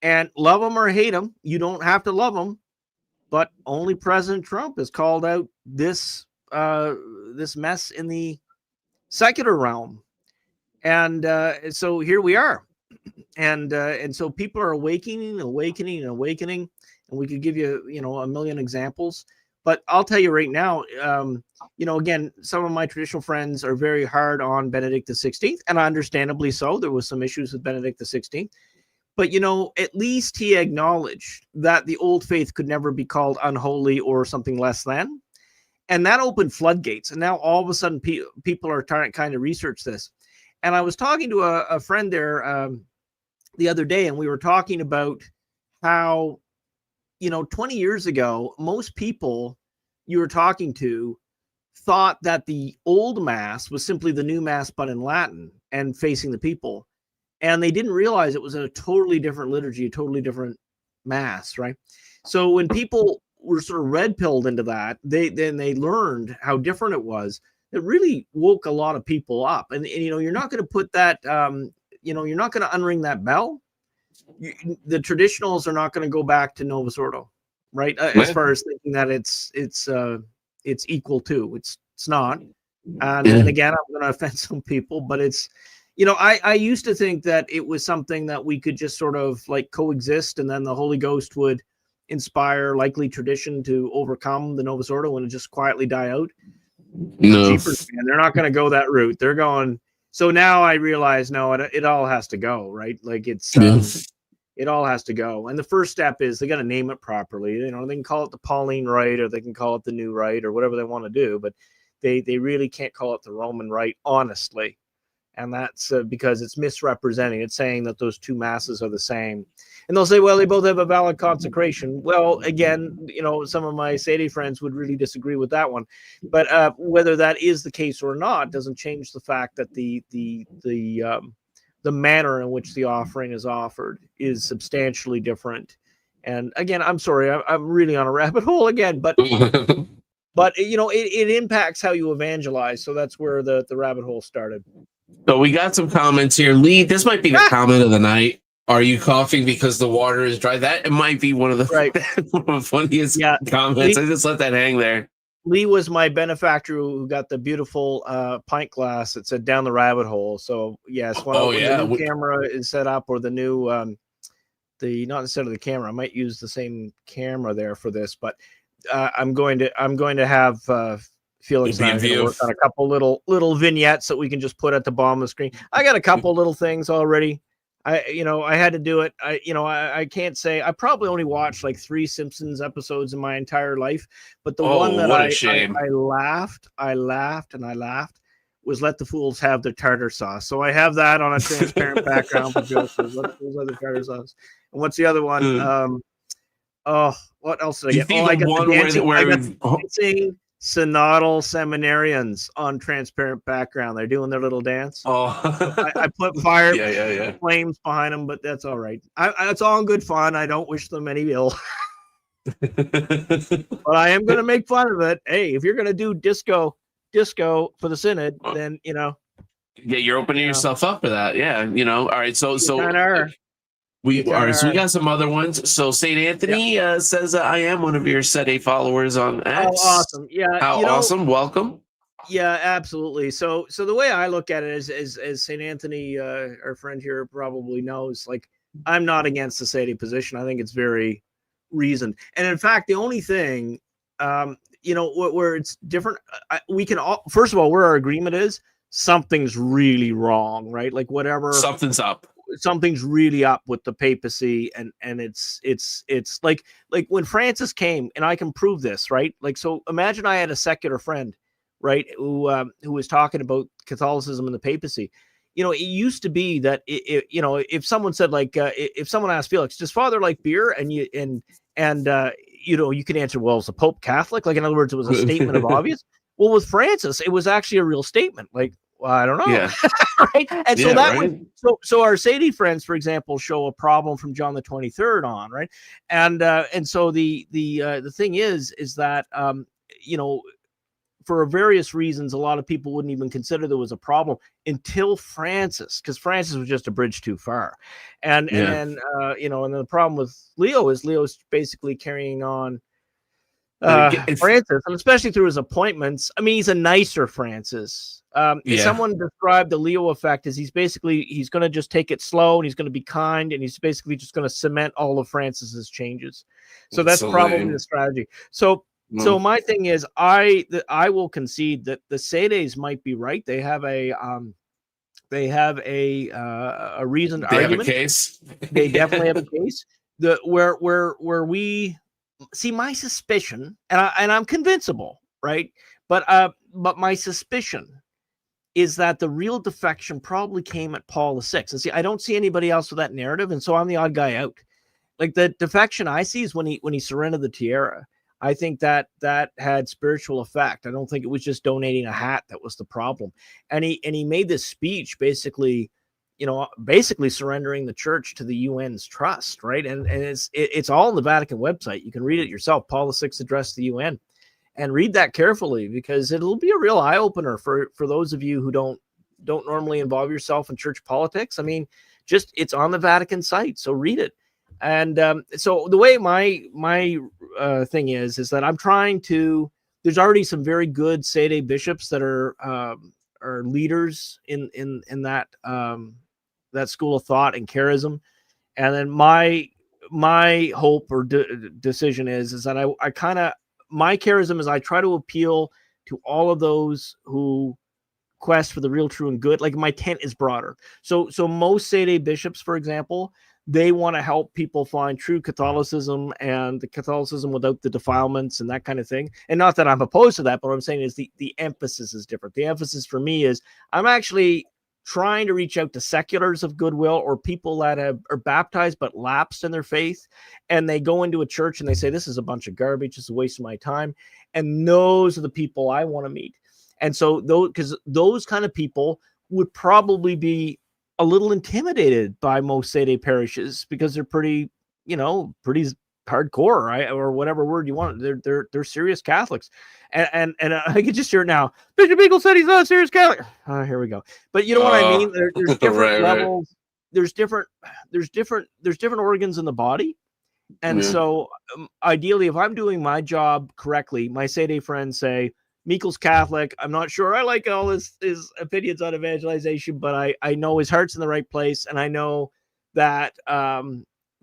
And love them or hate them, you don't have to love them. But only President Trump has called out this mess in the secular realm. And so here we are. And so people are awakening. And we could give you, a million examples. But I'll tell you right now, again, some of my traditional friends are very hard on Benedict XVI, and understandably so. There was some issues with Benedict XVI. But, at least he acknowledged that the old faith could never be called unholy or something less than. And that opened floodgates. And now all of a sudden people are trying to kind of research this. And I was talking to a friend there the other day, and we were talking about how, 20 years ago, most people you were talking to thought that the old Mass was simply the new Mass, but in Latin and facing the people. And they didn't realize it was a totally different liturgy, a totally different Mass, right? So when people were sort of red-pilled into that, they learned how different it was. It really woke a lot of people up. And you're not going to put that, you're not going to unring that bell. The traditionals are not going to go back to Novus Ordo, right? As far as thinking that it's equal to, it's not. And again, I'm going to offend some people, but it's, I used to think that it was something that we could just sort of like coexist, and then the Holy Ghost would inspire likely tradition to overcome the Novus Ordo and just quietly die out. No, Jeepers, man, they're not going to go that route. They're going. So now I realize, no, it all has to go, right? Like it all has to go. And the first step is they got to name it properly. They can call it the Pauline Rite, or they can call it the New Rite, or whatever they want to do, but they really can't call it the Roman Rite, honestly. And that's because it's misrepresenting. It's saying that those two masses are the same. And they'll say, well, they both have a valid consecration. Well, again, some of my Sadie friends would really disagree with that one. But whether that is the case or not doesn't change the fact that the manner in which the offering is offered is substantially different. And again, I'm sorry, I'm really on a rabbit hole again, but it impacts how you evangelize. So that's where the rabbit hole started. So we got some comments here. Lee, this might be the comment of the night. Are you coughing because the water is dry? That it might be one of the, Right. one of the funniest comments. Lee, I just let that hang there. Lee was my benefactor who got the beautiful pint glass that said "Down the Rabbit Hole." So yes, when the new camera is set up, or the new not instead of the camera, I might use the same camera there for this, but I'm going to have Felix and I are going to work on a couple little vignettes that we can just put at the bottom of the screen. I got a couple little things already. I had to do it. I can't say I probably only watched like 3 Simpsons episodes in my entire life, but the one that I laughed was "Let the Fools Have Their Tartar Sauce." So I have that on a transparent background for jokes. Let the Fools Have Their Tartar Sauce. And what's the other one? What else did I get? I got the dancing synodal seminarians on transparent background. They're doing their little dance. I put fire flames behind them, but that's all right. It's all in good fun. I don't wish them any ill. But I am going to make fun of it. Hey, if you're going to do disco for the synod, then you're opening yourself up for that. Yeah, all right. So we got some other ones. So St. Anthony says, I am one of your Sede followers on X. Oh, awesome. Yeah. How awesome. Welcome. Yeah, absolutely. So the way I look at it is, as St. Anthony, our friend here probably knows, like, I'm not against the Sede position. I think it's very reasoned. And in fact, the only thing, where it's different, we can all, first of all, where our agreement is, something's really wrong, right? Like whatever. Something's really up with the papacy, and it's like when Francis came, and I can prove this, right? Like, so imagine I had a secular friend, right, who was talking about Catholicism and the papacy. It used to be that if someone said, like, if someone asked Felix, does Father like beer, and you can answer, well, is the Pope Catholic? Like, in other words, it was a statement of obvious. Well, with Francis, it was actually a real statement. Like, well, I don't know. Yeah. Right. And so so our Sadie friends, for example, show a problem from John the 23rd on, right. And so the thing is that, for various reasons, a lot of people wouldn't even consider there was a problem until Francis, because Francis was just a bridge too far. And then the problem with Leo is Leo's basically carrying on Francis, and especially through his appointments. I mean, he's a nicer Francis. Someone described the Leo effect as he's going to just take it slow, and he's going to be kind, and he's basically just going to cement all of Francis's changes. So that's probably the strategy. So my thing is, I will concede that the Sedes might be right. They have a reasoned argument. Have a case. They definitely have a case. Where we see, my suspicion, and I'm convincible, right? But my suspicion is that the real defection probably came at Paul VI. And see, I don't see anybody else with that narrative, and so I'm the odd guy out. Like, the defection I see is when he surrendered the tiara. I think that had spiritual effect. I don't think it was just donating a hat that was the problem. And he made this speech basically surrendering the church to the UN's trust, right? And it's all on the Vatican website. You can read it yourself. Paul VI addressed the UN, and read that carefully, because it'll be a real eye opener for those of you who don't normally involve yourself in church politics. I mean, it's on the Vatican site, so read it. And so the way my thing is that I'm trying to. There's already some very good Sede bishops that are leaders in that that school of thought and charism. And then my hope or decision is that I kind of, my charism is I try to appeal to all of those who quest for the real, true, and good. Like, my tent is broader. So most Sede bishops, for example, they want to help people find true Catholicism and the Catholicism without the defilements and that kind of thing. And not that I'm opposed to that, but what I'm saying is the emphasis is different. The emphasis for me is I'm actually trying to reach out to seculars of goodwill, or people that are baptized but lapsed in their faith, and they go into a church and they say, this is a bunch of garbage, it's a waste of my time. And those are the people I want to meet. And so those kind of people would probably be a little intimidated by most Sede parishes, because they're pretty hardcore, right? Or whatever word you want. They're serious Catholics. And I can just hear it now. Bishop Eagle said he's not a serious Catholic. Oh, here we go. But you know what I mean? There's different levels. Right. There's different organs in the body. And so ideally, if I'm doing my job correctly, my Sede friends say, Meekel's Catholic. I'm not sure I like all his opinions on evangelization, but I know his heart's in the right place. And I know that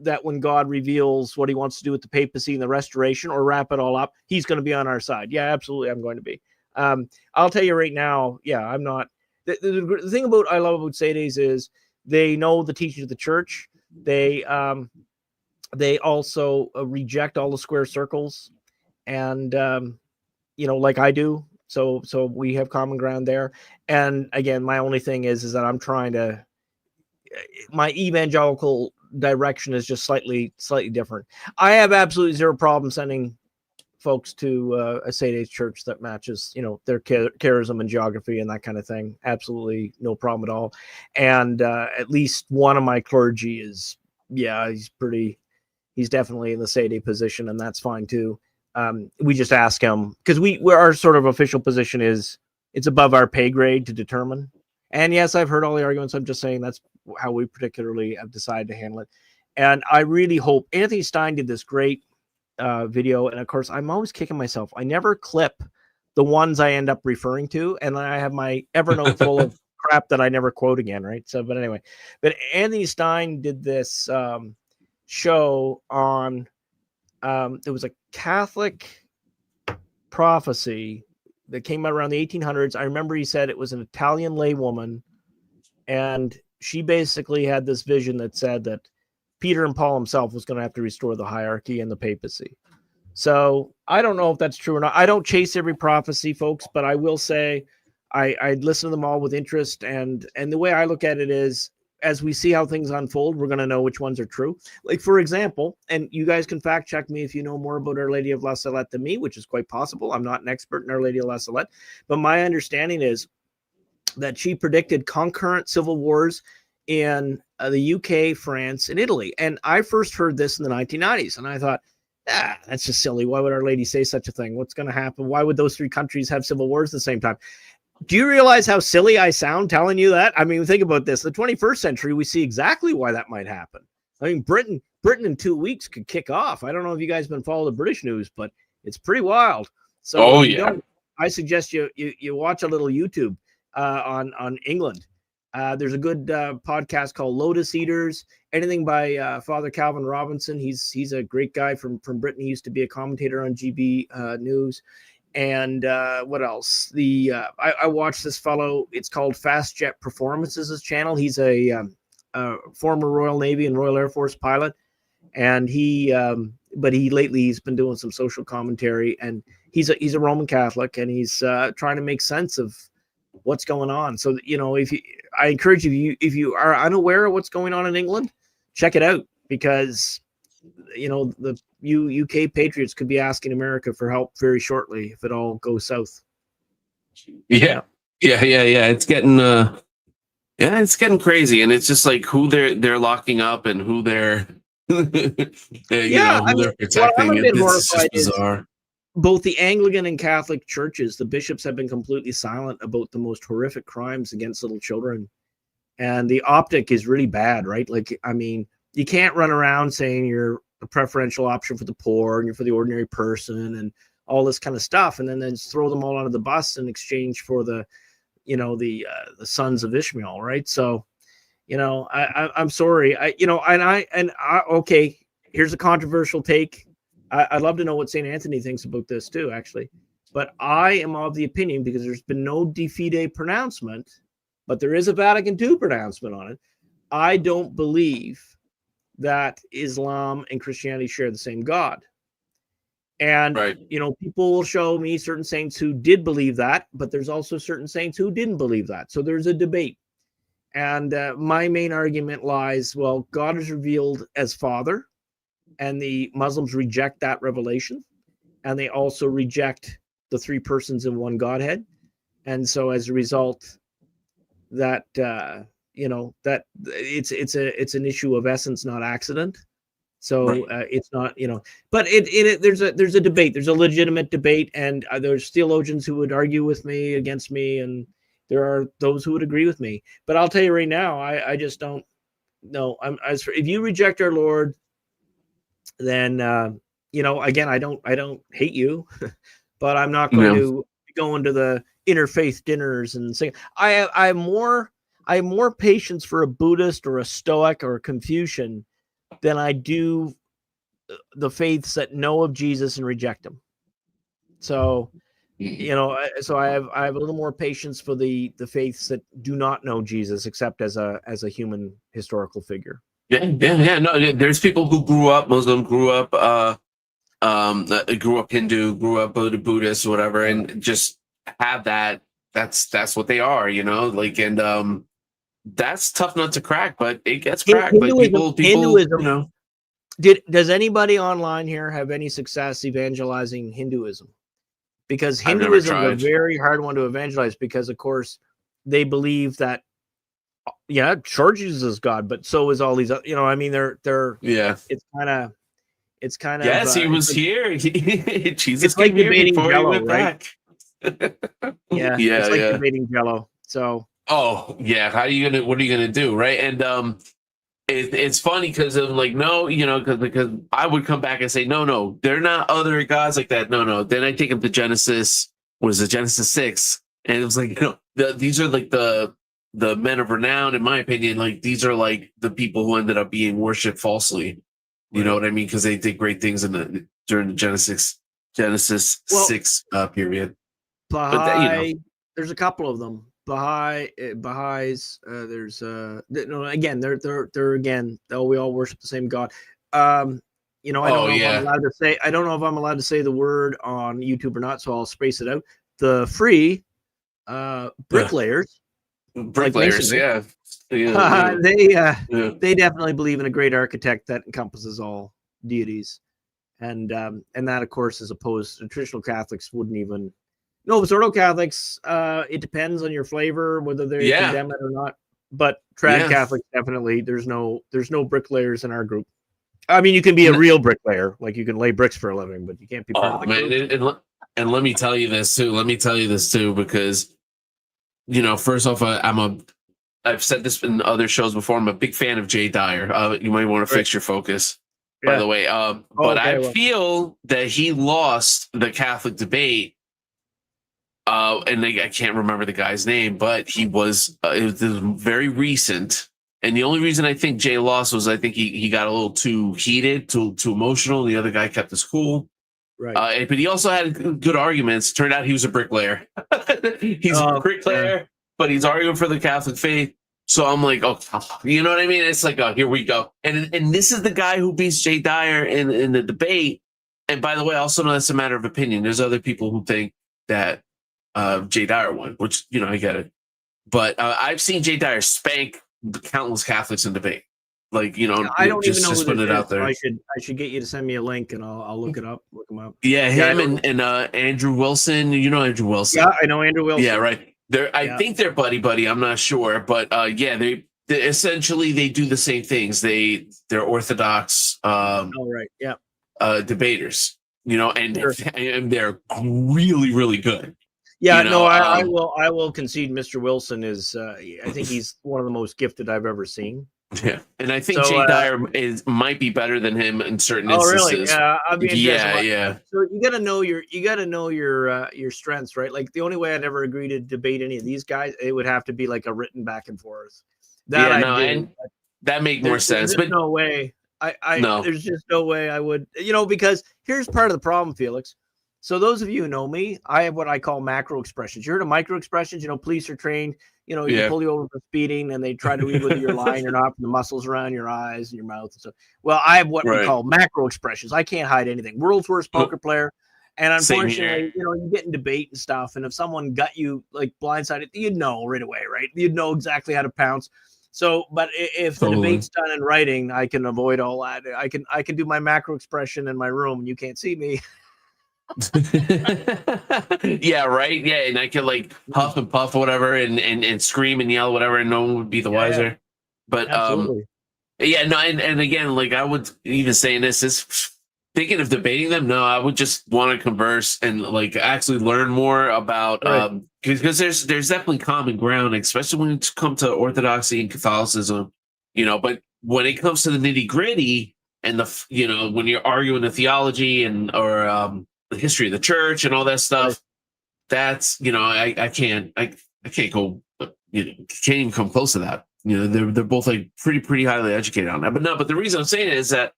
that when God reveals what he wants to do with the papacy and the restoration or wrap it all up, he's going to be on our side. Yeah, absolutely. I'm going to be. I'll tell you right now. Yeah, I'm not. The thing about I love about Sedes is they know the teaching of the church. They also reject all the square circles, and like I do. So we have common ground there. And again, my only thing is that I'm trying to. My evangelical direction is just slightly different. I have absolutely zero problem sending folks to a Sedes church that matches, their charism and geography and that kind of thing. Absolutely no problem at all. And at least one of my clergy is, he's definitely in the Sede position, and that's fine too. We just ask him because our sort of official position is it's above our pay grade to determine. And yes, I've heard all the arguments. I'm just saying that's how we particularly have decided to handle it. And I really hope Anthony Stein did this great video. And of course, I'm always kicking myself. I never clip the ones I end up referring to. And then I have my Evernote full of crap that I never quote again. Right. So, but anyway, Anthony Stein did this show on, there was a Catholic prophecy that came out around the 1800s. I remember he said it was an Italian laywoman, and she basically had this vision that said that Peter and Paul himself was going to have to restore the hierarchy and the papacy. So I don't know if that's true or not. I don't chase every prophecy, folks, but I will say I listen to them all with interest. And the way I look at it is, as we see how things unfold, we're going to know which ones are true. Like, for example, and you guys can fact check me if you know more about Our Lady of La Salette than me, which is quite possible. I'm not an expert in Our Lady of La Salette, but my understanding is that she predicted concurrent civil wars in the UK, France, and Italy. And I first heard this in the 1990s, and I thought, that's just silly. Why would Our Lady say such a thing? What's going to happen? Why would those three countries have civil wars at the same time? Do you realize how silly I sound telling you that? I mean, think about this. The 21st century, we see exactly why that might happen. I mean, Britain in 2 weeks could kick off. I don't know if you guys have been following the British news, but it's pretty wild. So I suggest you watch a little YouTube on England. There's a good podcast called Lotus Eaters. Anything by Father Calvin Robinson. He's a great guy from Britain. He used to be a commentator on GB News. And what else? I watched this fellow. It's called Fast Jet Performances. His channel. He's a former Royal Navy and Royal Air Force pilot, and but lately he's been doing some social commentary. And he's a Roman Catholic, and he's trying to make sense of what's going on. So I encourage you, if you are unaware of what's going on in England, check it out, because the UK patriots could be asking America for help very shortly if it all goes south. Yeah. It's getting crazy, and it's just like who they're locking up and who they're who they're protecting. It's just bizarre. Both the Anglican and Catholic churches, the bishops have been completely silent about the most horrific crimes against little children, and the optic is really bad, right? Like, I mean, you can't run around saying you're a preferential option for the poor and you're for the ordinary person and all this kind of stuff, and then just throw them all under the bus in exchange for the sons of Ishmael, right? So, I'm sorry, okay, here's a controversial take. I'd love to know what St. Anthony thinks about this too, actually. But I am of the opinion, because there's been no de fide pronouncement, but there is a Vatican II pronouncement on it. I don't believe that Islam and Christianity share the same God. And, right. People will show me certain saints who did believe that, but there's also certain saints who didn't believe that. So there's a debate. And my main argument lies, well, God is revealed as Father, and the Muslims reject that revelation. And they also reject the three persons in one Godhead. And so as a result, that, that it's an issue of essence, not accident. So it's not, but there's a debate. There's a legitimate debate, and there's theologians who would argue with me, against me, and there are those who would agree with me. But I'll tell you right now, I just don't know. If you reject our Lord, then again, I don't hate you, but I'm not going to go into the interfaith dinners and say I have more patience for a Buddhist or a Stoic or a Confucian than I do the faiths that know of Jesus and reject him. So, so I have a little more patience for the faiths that do not know Jesus except as a human historical figure. Yeah. No, there's people who grew up Muslim, grew up Hindu, grew up Buddhist, whatever, and just have that. That's what they are, and that's tough nut to crack, but it gets cracked. Hinduism, does anybody online here have any success evangelizing Hinduism? Because Hinduism is a very hard one to evangelize, because of course they believe that sure, Jesus is God, but so is all these they're it's kind of yes, he was here. Jesus it's like came here debating before Jello, he went right? back. It's like debating Jello. So what are you gonna do, right? And it's funny because I'm like, no, because I would come back and say, no, they're not other gods like that. No. Then I take them to Genesis. What is it, Genesis 6? And it was like, these are like the men of renown, in my opinion. Like, these are like the people who ended up being worshipped falsely. You know what I mean? Because they did great things during the Genesis 6 period. Baha'i, there's a couple of them. Baha'is. There's again, they're again. We all worship the same God. I don't know if I'm allowed to say. I don't know if I'm allowed to say the word on YouTube or not, so I'll space it out. The free bricklayers. Bricklayers, like they definitely believe in a great architect that encompasses all deities, and that of course is opposed to traditional Catholics. Wouldn't even. No, pseudo Catholics. It depends on your flavor whether they condemn it or not. But trad Catholics definitely. There's no bricklayers in our group. I mean, you can be a real bricklayer, like you can lay bricks for a living, but you can't be part of the group. And let me tell you this too, because first off, I've said this in other shows before. I'm a big fan of Jay Dyer. You might want to fix your focus, by the way. I feel that he lost the Catholic debate. And I can't remember the guy's name, but it was very recent. And the only reason I think Jay lost was I think he got a little too heated, too emotional. The other guy kept his cool. Right. But he also had good arguments. Turned out he was a bricklayer. He's a bricklayer, but he's arguing for the Catholic faith. So I'm like, you know what I mean? It's like, here we go. And this is the guy who beats Jay Dyer in the debate. And by the way, I also know that's a matter of opinion. There's other people who think that Jay Dyer won, which, I get it. But I've seen Jay Dyer spank countless Catholics in debate. Like, I don't even know who put it out there. I should get you to send me a link and I'll look it up, look him up. Yeah, him and Andrew Wilson. Andrew Wilson. Yeah, I know Andrew Wilson. Yeah, right. I think they're buddy. I'm not sure, but they essentially they do the same things. They're Orthodox. Debaters. And they're really, really good. Yeah, I will concede Mr. Wilson is I think he's one of the most gifted I've ever seen. Yeah. And I think Jay Dyer might be better than him in certain instances. Oh, really? Yeah, I'd be interested. Yeah. So you gotta know your strengths, right? Like the only way I'd ever agree to debate any of these guys, it would have to be like a written back and forth. And that make more sense. But no way. There's just no way I would, because here's part of the problem, Felix. So those of you who know me, I have what I call macro expressions. You heard of micro expressions? Police are trained, can pull you over for speeding and they try to read whether you're lying or not from the muscles around your eyes and your mouth and stuff. Well, I have what we call macro expressions. I can't hide anything. World's worst poker player. And unfortunately, you get in debate and stuff. And if someone got you like blindsided, you'd know right away, right? You'd know exactly how to pounce. So, but if the debate's done in writing, I can avoid all that. I can do my macro expression in my room and you can't see me. Yeah, right. Yeah, and I could like huff and puff or whatever and scream and yell whatever, and no one would be the wiser. But absolutely. Yeah, no, and again, like I would even saying this is thinking of debating them. No, I would just want to converse and like actually learn more about Right. because there's definitely common ground, especially when it's come to Orthodoxy and Catholicism, But when it comes to the nitty gritty and when you're arguing the theology and or the history of the church and all that Right. stuff, that's I can't go can't even come close to that. They're both like pretty highly educated on that. But the reason I'm saying it is that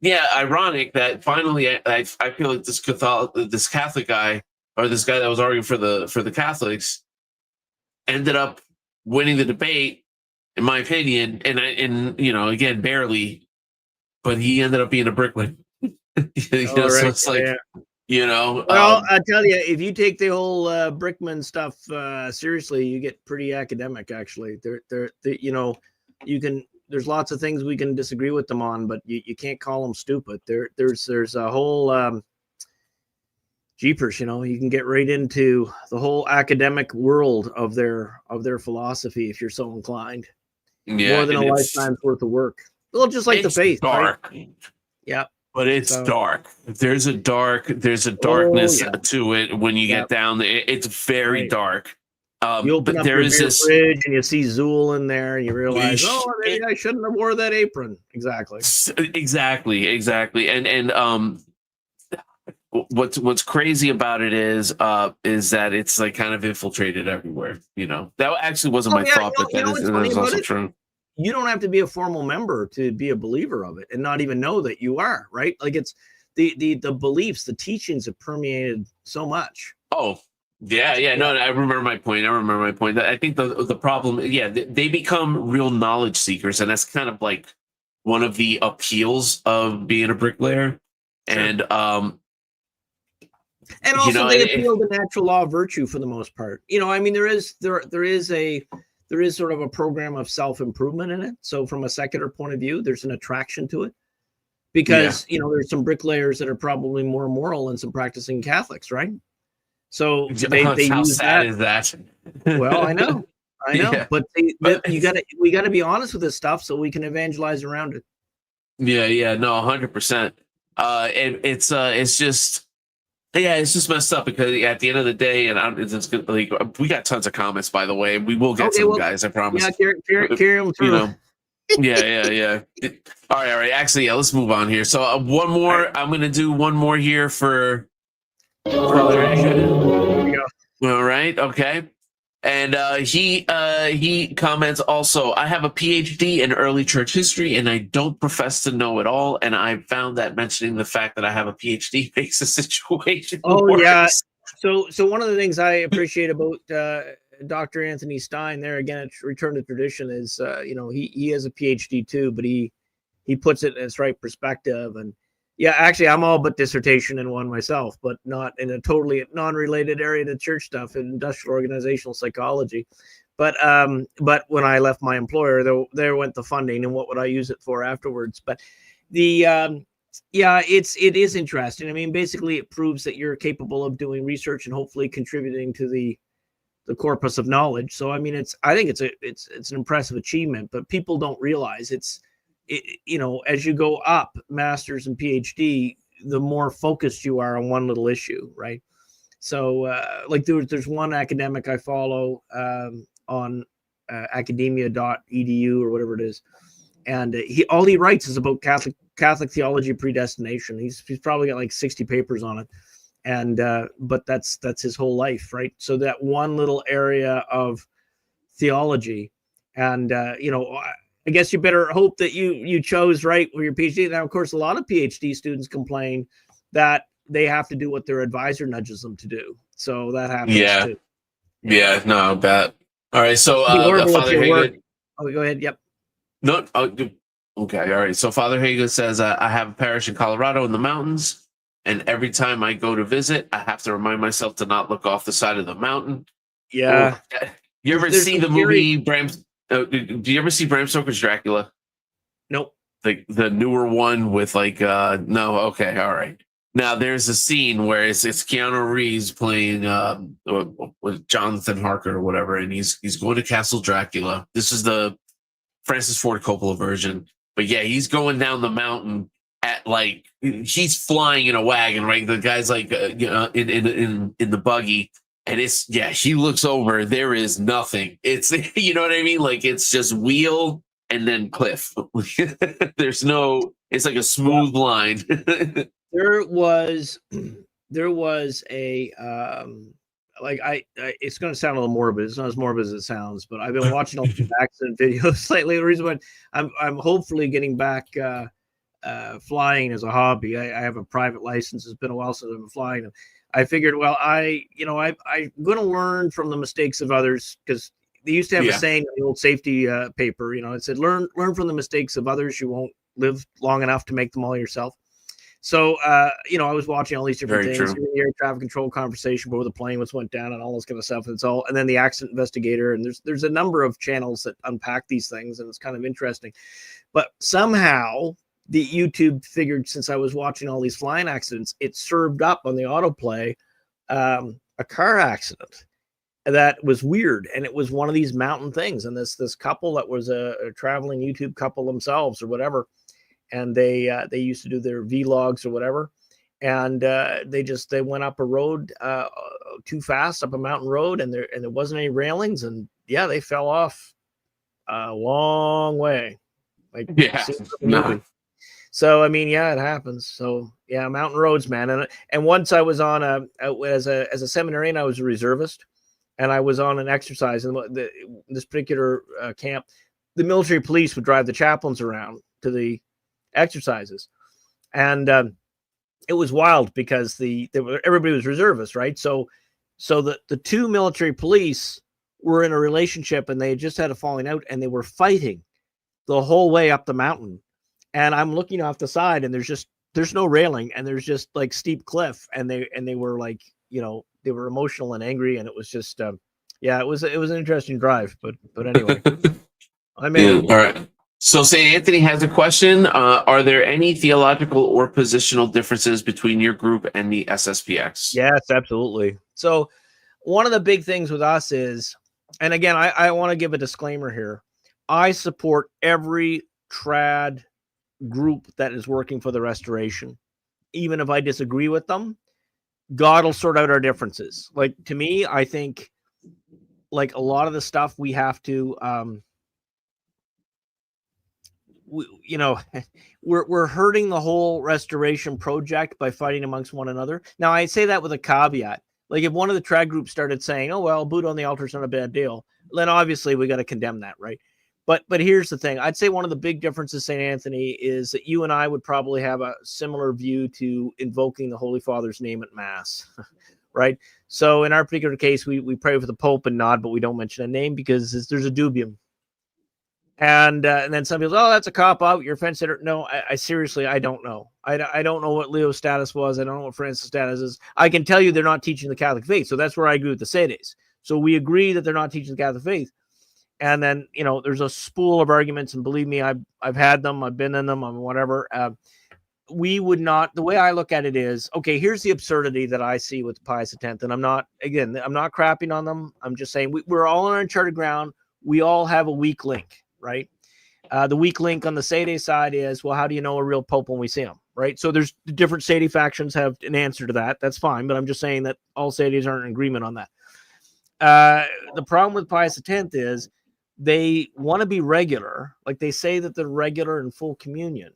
ironic that finally I feel like this Catholic guy or this guy that was arguing for the Catholics ended up winning the debate, in my opinion, and again barely, but he ended up being a bricklayer. Oh, So right. it's like Well, I tell you, if you take the whole Brickman stuff seriously, you get pretty academic. Actually, you can. There's lots of things we can disagree with them on, but you can't call them stupid. There's a whole jeepers. You can get right into the whole academic world of their philosophy if you're so inclined. More than a lifetime's worth of work. Well, just like the faith, dark. right? Yeah. But it's dark. There's a darkness to it when you get down there. It's very dark. You open up your fridge and you see Zool in there, and you realize, maybe I shouldn't have wore that apron. Exactly. And what's crazy about it is that it's like kind of infiltrated everywhere. That actually wasn't my thought, but that is also true. You don't have to be a formal member to be a believer of it and not even know that you are, right? Like it's the beliefs, the teachings have permeated so much. Oh, yeah. No, I remember my point. I think the problem, they become real knowledge seekers, and that's kind of like one of the appeals of being a bricklayer. Sure. And also they appeal to natural law of virtue for the most part. I mean, there is sort of a program of self-improvement in it. So from a secular point of view, there's an attraction to it because, there's some bricklayers that are probably more moral than some practicing Catholics, right? So they how use sad is that? Well, I know, yeah. But we got to be honest with this stuff so we can evangelize around it. Yeah, no, 100%. It's just. Yeah, it's just messed up because at the end of the day, and it's good, like, we got tons of comments, by the way. We will get some guys, I promise. Yeah, carry them through. Yeah. All right. Actually, let's move on here. So one more. I'm going to do one more here for. All right. Okay. And he comments also, I have a PhD in early church history and I don't profess to know it all. And I found that mentioning the fact that I have a PhD makes the situation worse. Yeah. So one of the things I appreciate about Dr. Anthony Stein there, again, at Return to Tradition is, he has a PhD too, but he puts it in its right perspective. And yeah, actually, I'm all but dissertation in one myself, but not in a totally non-related area to church stuff, in industrial organizational psychology. But when I left my employer, there went the funding, and what would I use it for afterwards? But it is interesting. I mean, basically, it proves that you're capable of doing research and hopefully contributing to the corpus of knowledge. So, I mean, I think it's an impressive achievement, but people don't realize as you go up master's and PhD, the more focused you are on one little issue, right? So like there's one academic I follow on academia.edu or whatever it is, and all he writes is about Catholic theology of predestination. He's probably got like 60 papers on it, and but that's his whole life, right? So that one little area of theology, and I guess you better hope that you chose right with your PhD. Now, of course, a lot of PhD students complain that they have to do what their advisor nudges them to do. So that happens too. Yeah, no, bet. All right, so Father Hagen. Oh, go ahead. Yep. No. Okay. All right. So Father Hagen says, I have a parish in Colorado in the mountains, and every time I go to visit, I have to remind myself to not look off the side of the mountain. Yeah. You ever see the movie Bram? Do you ever see Bram Stoker's Dracula? Nope. The newer one with like no. Okay. All right. Now there's a scene where it's Keanu Reeves playing with Jonathan Harker or whatever, and he's going to Castle Dracula. This is the Francis Ford Coppola version, But yeah, he's going down the mountain at like he's flying in a wagon, right? The guy's like in the buggy, and it's he looks over, there is nothing. It's you know what I mean? Like it's just wheel and then cliff. There's no, it's like a smooth line. There was a like it's going to sound a little morbid. It's not as morbid as it sounds, but I've been watching all the accident videos lately. The reason why I'm hopefully getting back flying as a hobby. I have a private license. It's been a while since I've been flying. I figured, well, I'm going to learn from the mistakes of others, because they used to have a saying in the old safety paper. It said, learn from the mistakes of others. You won't live long enough to make them all yourself. So, I was watching all these different things, the air traffic control conversation, where the plane went down and all this kind of stuff. And then the accident investigator. And there's a number of channels that unpack these things, and it's kind of interesting. But somehow the YouTube figured, since I was watching all these flying accidents, it served up on the autoplay a car accident that was weird. And it was one of these mountain things. And this couple that was a traveling YouTube couple themselves or whatever. And they used to do their vlogs or whatever, and they went up a road too fast, up a mountain road, and there wasn't any railings, and they fell off a long way. So I mean, it happens. So mountain roads, man. And once I was on as a seminarian, I was a reservist, and I was on an exercise in this particular camp. The military police would drive the chaplains around to the exercises, and it was wild because everybody was reservists, right? So the two military police were in a relationship, and they had just had a falling out, and they were fighting the whole way up the mountain. And I'm looking off the side, and there's no railing, and there's just like steep cliff, and they were like, they were emotional and angry, and it was just it was an interesting drive, but anyway. I mean, all right. So St. Anthony has a question. Are there any theological or positional differences between your group and the SSPX? Yes, absolutely. So one of the big things with us is, and again, I want to give a disclaimer here. I support every trad group that is working for the restoration. Even if I disagree with them, God will sort out our differences. Like, to me, I think like a lot of the stuff we have to, we're hurting the whole restoration project by fighting amongst one another. Now, I say that with a caveat. Like, if one of the trad groups started saying, "Oh well, Buddha on the altar is not a bad deal," then obviously we got to condemn that, right? But here's the thing. I'd say one of the big differences, St. Anthony, is that you and I would probably have a similar view to invoking the Holy Father's name at Mass, right? So in our particular case, we pray for the Pope and nod, but we don't mention a name because there's a dubium. And then some people say, "Oh, that's a cop out. You're offensive." No, I seriously, I don't know. I don't know what Leo's status was. I don't know what Francis' status is. I can tell you they're not teaching the Catholic faith. So that's where I agree with the Sedes. So we agree that they're not teaching the Catholic faith. And then, there's a spool of arguments, and believe me, I've had them. I've been in them. I'm whatever. We would not. The way I look at it is, okay, here's the absurdity that I see with Pius X. And I'm not crapping on them. I'm just saying we're all on uncharted ground. We all have a weak link. Right. The weak link on the Sede side is, well, how do you know a real pope when we see him? Right. So there's different Sede factions have an answer to that. That's fine. But I'm just saying that all Sedes aren't in agreement on that. The problem with Pius X is they want to be regular. Like, they say that they're regular in full communion.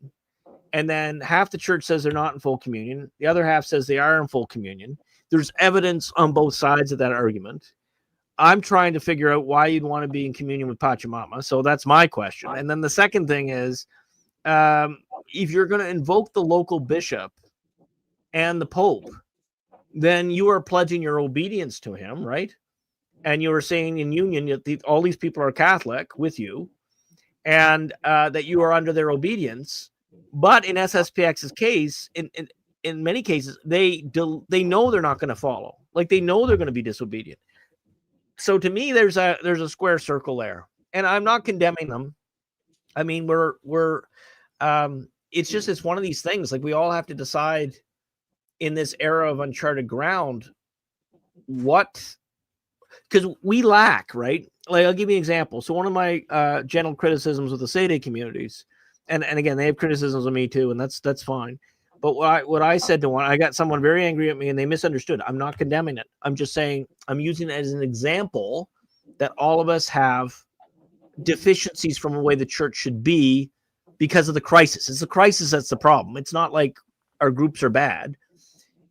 And then half the church says they're not in full communion. The other half says they are in full communion. There's evidence on both sides of that argument. I'm trying to figure out why you'd want to be in communion with Pachamama. So that's my question. And then the second thing is, if you're going to invoke the local bishop and the Pope, then you are pledging your obedience to him, right? And you are saying in union that all these people are Catholic with you, and that you are under their obedience. But in SSPX's case, in many cases, they know they're not going to follow. Like, they know they're going to be disobedient. So to me, there's a square circle there, and I'm not condemning them. I mean, it's one of these things. Like, we all have to decide in this era of uncharted ground, because we lack, right? Like, I'll give you an example. So one of my gentle criticisms of the Sede communities and again, they have criticisms of me too, and that's fine. But what I said to one, I got someone very angry at me, and they misunderstood. I'm not condemning it. I'm just saying I'm using it as an example that all of us have deficiencies from the way the church should be because of the crisis. It's the crisis that's the problem. It's not like our groups are bad.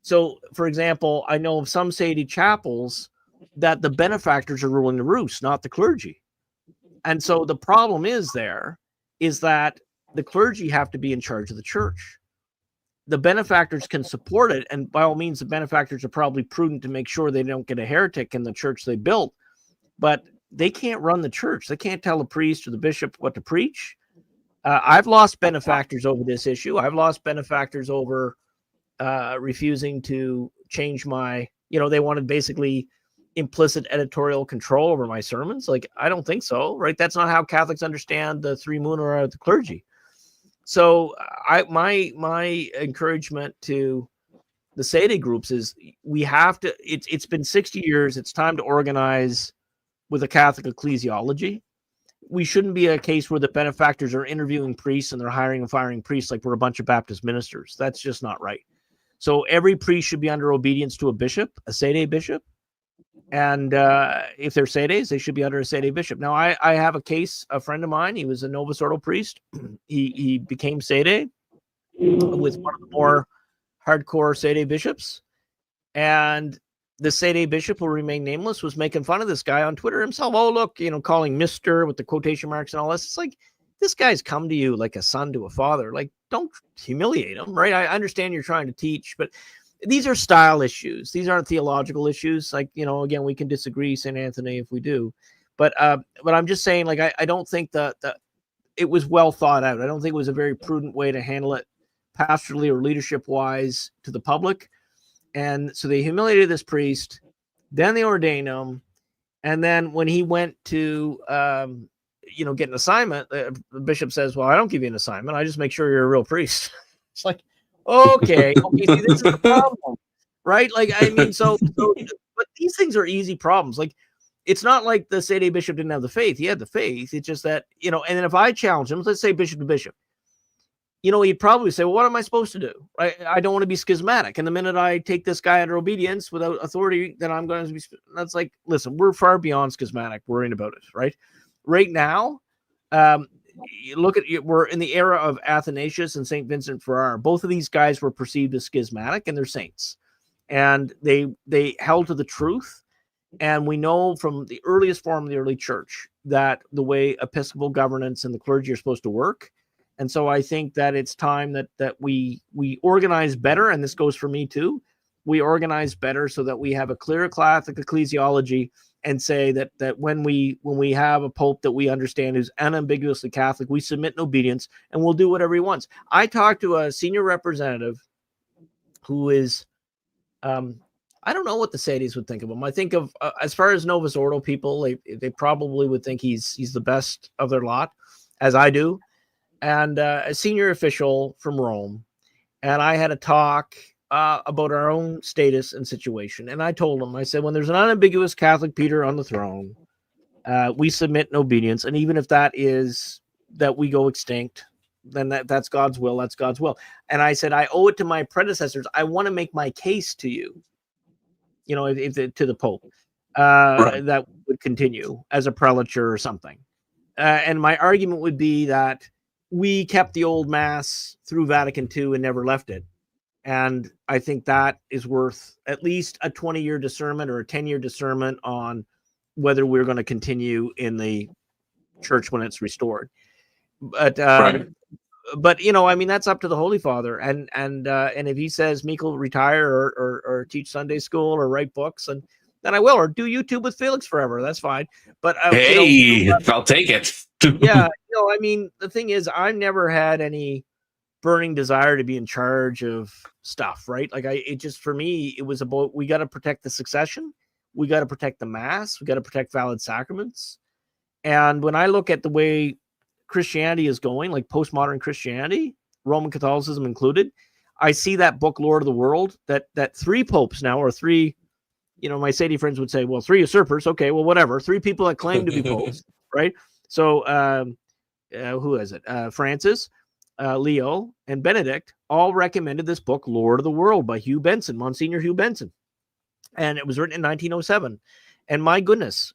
So, for example, I know of some Sadie chapels that the benefactors are ruling the roost, not the clergy. And so the problem is that the clergy have to be in charge of the church. The benefactors can support it, and by all means, the benefactors are probably prudent to make sure they don't get a heretic in the church they built, but they can't run the church. They can't tell the priest or the bishop what to preach. I've lost benefactors over this issue. I've lost benefactors over refusing to change my, they wanted basically implicit editorial control over my sermons. Like, I don't think so, right? That's not how Catholics understand the three munera of the clergy. So my encouragement to the Sede groups is we have to, it's been 60 years. It's time to organize with a Catholic ecclesiology. We shouldn't be a case where the benefactors are interviewing priests and they're hiring and firing priests like we're a bunch of Baptist ministers. That's just not right. So every priest should be under obedience to a bishop, a Sede bishop. And if they're Sedes, they should be under a Sede bishop. Now, I have a case, a friend of mine, he was a Novus Ordo priest. He became Sede with one of the more hardcore Sede bishops. And the Sede bishop, will remain nameless, was making fun of this guy on Twitter himself. Oh, look, calling Mr. with the quotation marks and all this. It's like, this guy's come to you like a son to a father. Like, don't humiliate him, right? I understand you're trying to teach, but these are style issues. These aren't theological issues. Like, again, we can disagree, St. Anthony, if we do. But I'm just saying, like, I don't think that it was well thought out. I don't think it was a very prudent way to handle it pastorally or leadership-wise to the public. And so they humiliated this priest. Then they ordained him. And then when he went to, get an assignment, the bishop says, well, I don't give you an assignment. I just make sure you're a real priest. It's like, okay, see, this is the problem, right? Like, I mean, so, but these things are easy problems. Like, it's not like the Sede bishop didn't have the faith. He had the faith. It's just that, and then if I challenge him, let's say bishop to bishop, he'd probably say, well, what am I supposed to do? I don't want to be schismatic. And the minute I take this guy under obedience without authority, then I'm going to be, that's like, listen, we're far beyond schismatic worrying about it, right? Right now, you look at it, we're in the era of Athanasius and St. Vincent Ferrer. Both of these guys were perceived as schismatic, and they're saints. And they held to the truth. And we know from the earliest form of the early church that the way episcopal governance and the clergy are supposed to work. And so I think that it's time that we organize better, and this goes for me too. We organize better so that we have a clear Catholic ecclesiology, and say that when we have a pope that we understand is unambiguously Catholic, we submit in obedience, and we'll do whatever he wants. I talked to a senior representative who is, I don't know what the Sedes would think of him. I think of, as far as Novus Ordo people, they probably would think he's the best of their lot, as I do. And a senior official from Rome. And I had a talk about our own status and situation. And I told him, I said, when there's an unambiguous Catholic Peter on the throne, we submit in obedience. And even if that is that we go extinct, then that's God's will. That's God's will. And I said, I owe it to my predecessors. I want to make my case to you, to the Pope, right, that would continue as a prelature or something. And my argument would be that we kept the old mass through Vatican II and never left it. And I think that is worth at least a 20-year discernment or a 10-year discernment on whether we're going to continue in the church when it's restored. But Right. But I mean, that's up to the Holy Father. And if he says Meek will retire or teach Sunday school or write books, and then I will, or do YouTube with Felix forever. That's fine. But hey, I'll take it. Yeah, I mean, the thing is, I've never had any burning desire to be in charge of stuff, right? Like for me, it was about, we got to protect the succession. We got to protect the mass. We got to protect valid sacraments. And when I look at the way Christianity is going, like postmodern Christianity, Roman Catholicism included, I see that book, Lord of the World, that three popes now, or three, my Sadie friends would say, well, three usurpers. Okay, well, whatever. Three people that claim to be popes, right? So who is it? Francis, Leo, and Benedict all recommended this book, Lord of the World, by Hugh Benson, Monsignor Hugh Benson. And it was written in 1907. And my goodness,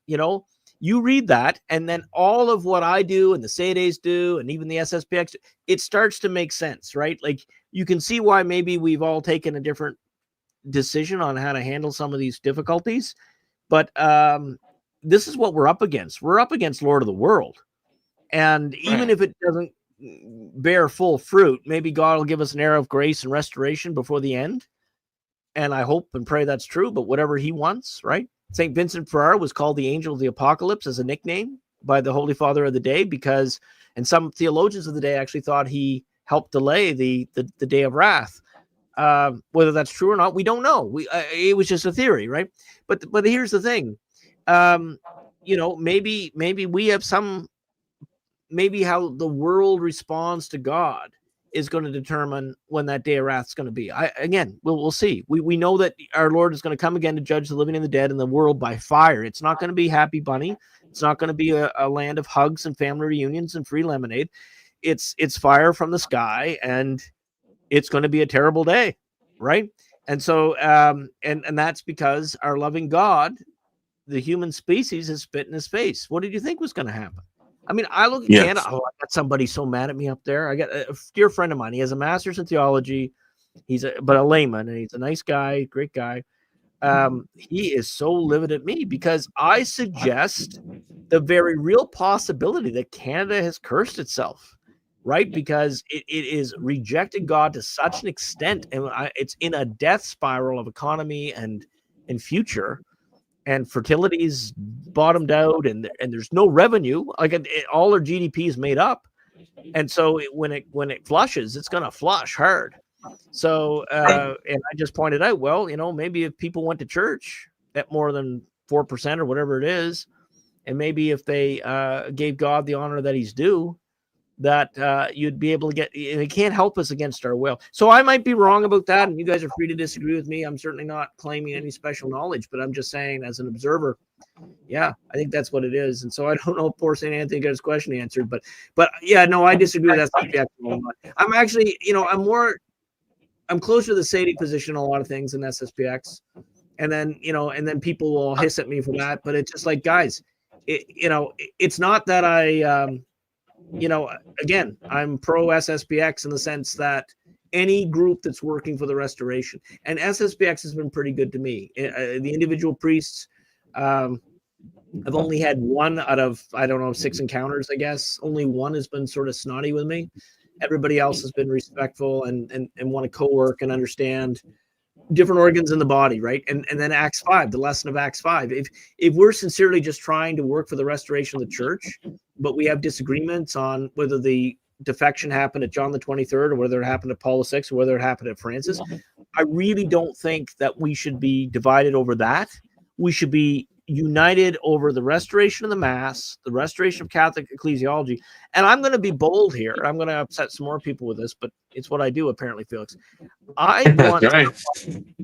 you read that, and then all of what I do and the Sades do, and even the SSPX, it starts to make sense, right? Like, you can see why maybe we've all taken a different decision on how to handle some of these difficulties. But this is what we're up against. We're up against Lord of the World. And even if it doesn't bear full fruit, maybe God will give us an era of grace and restoration before the end. And I hope and pray that's true, but whatever he wants, right? St. Vincent Ferrer was called the angel of the apocalypse as a nickname by the Holy Father of the day, because, and some theologians of the day actually thought he helped delay the day of wrath. Whether that's true or not, we don't know. It was just a theory, right? But here's the thing. Maybe we have maybe how the world responds to God is going to determine when that day of wrath is going to be. We'll see. We know that our Lord is going to come again to judge the living and the dead in the world by fire. It's not going to be Happy Bunny. It's not going to be a land of hugs and family reunions and free lemonade. It's fire from the sky, and it's going to be a terrible day, right? And so, and that's because our loving God, the human species, has spit in his face. What did you think was going to happen? I mean, I look at Canada. Oh, I got somebody so mad at me up there. I got a dear friend of mine. He has a master's in theology. But a layman, and he's a nice guy, great guy. He is so livid at me because I suggest the very real possibility that Canada has cursed itself, right? Because it is rejected God to such an extent, and it's in a death spiral of economy and future. And fertility's bottomed out, and there's no revenue. Like all their GDP is made up, and so when it flushes, it's going to flush hard. So, and I just pointed out, well, maybe if people went to church at more than 4% or whatever it is, and maybe if they gave God the honor that He's due, that you'd be able to get. It can't help us against our will. So I might be wrong about that, and you guys are free to disagree with me. I'm certainly not claiming any special knowledge, but I'm just saying, as an observer, yeah, I think that's what it is. And so I don't know if poor St. Anthony got his question answered, but yeah, no, I disagree with that. I'm actually, I'm closer to the Sadie position on a lot of things in SSPX, and then people will hiss at me for that. But it's just like, guys, it's not that I. Again, I'm pro SSPX in the sense that any group that's working for the restoration, and SSPX has been pretty good to me. The individual priests, I've only had one out of, 6 encounters, I guess. Only one has been sort of snotty with me. Everybody else has been respectful and want to co-work and understand different organs in the body, right? And then Acts 5, the lesson of Acts 5. If we're sincerely just trying to work for the restoration of the church, but we have disagreements on whether the defection happened at John the 23rd, or whether it happened at Paul VI, or whether it happened at Francis, I really don't think that we should be divided over that. We should be united over the restoration of the Mass, the restoration of Catholic ecclesiology. And I'm going to be bold here. I'm going to upset some more people with this, but it's what I do, apparently, Felix. I want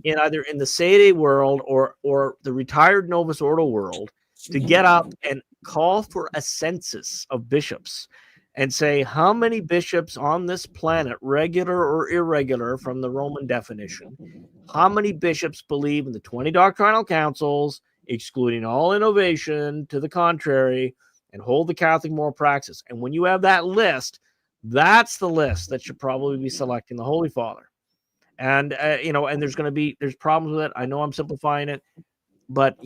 in either in the Sede world or the retired Novus Ordo world to get up and call for a census of bishops and say, how many bishops on this planet, regular or irregular from the Roman definition, how many bishops believe in the 20 doctrinal councils, excluding all innovation to the contrary, and hold the Catholic moral praxis? And when you have that list, that's the list that should probably be selecting the Holy Father. And, and there's problems with it. I know I'm simplifying it, but,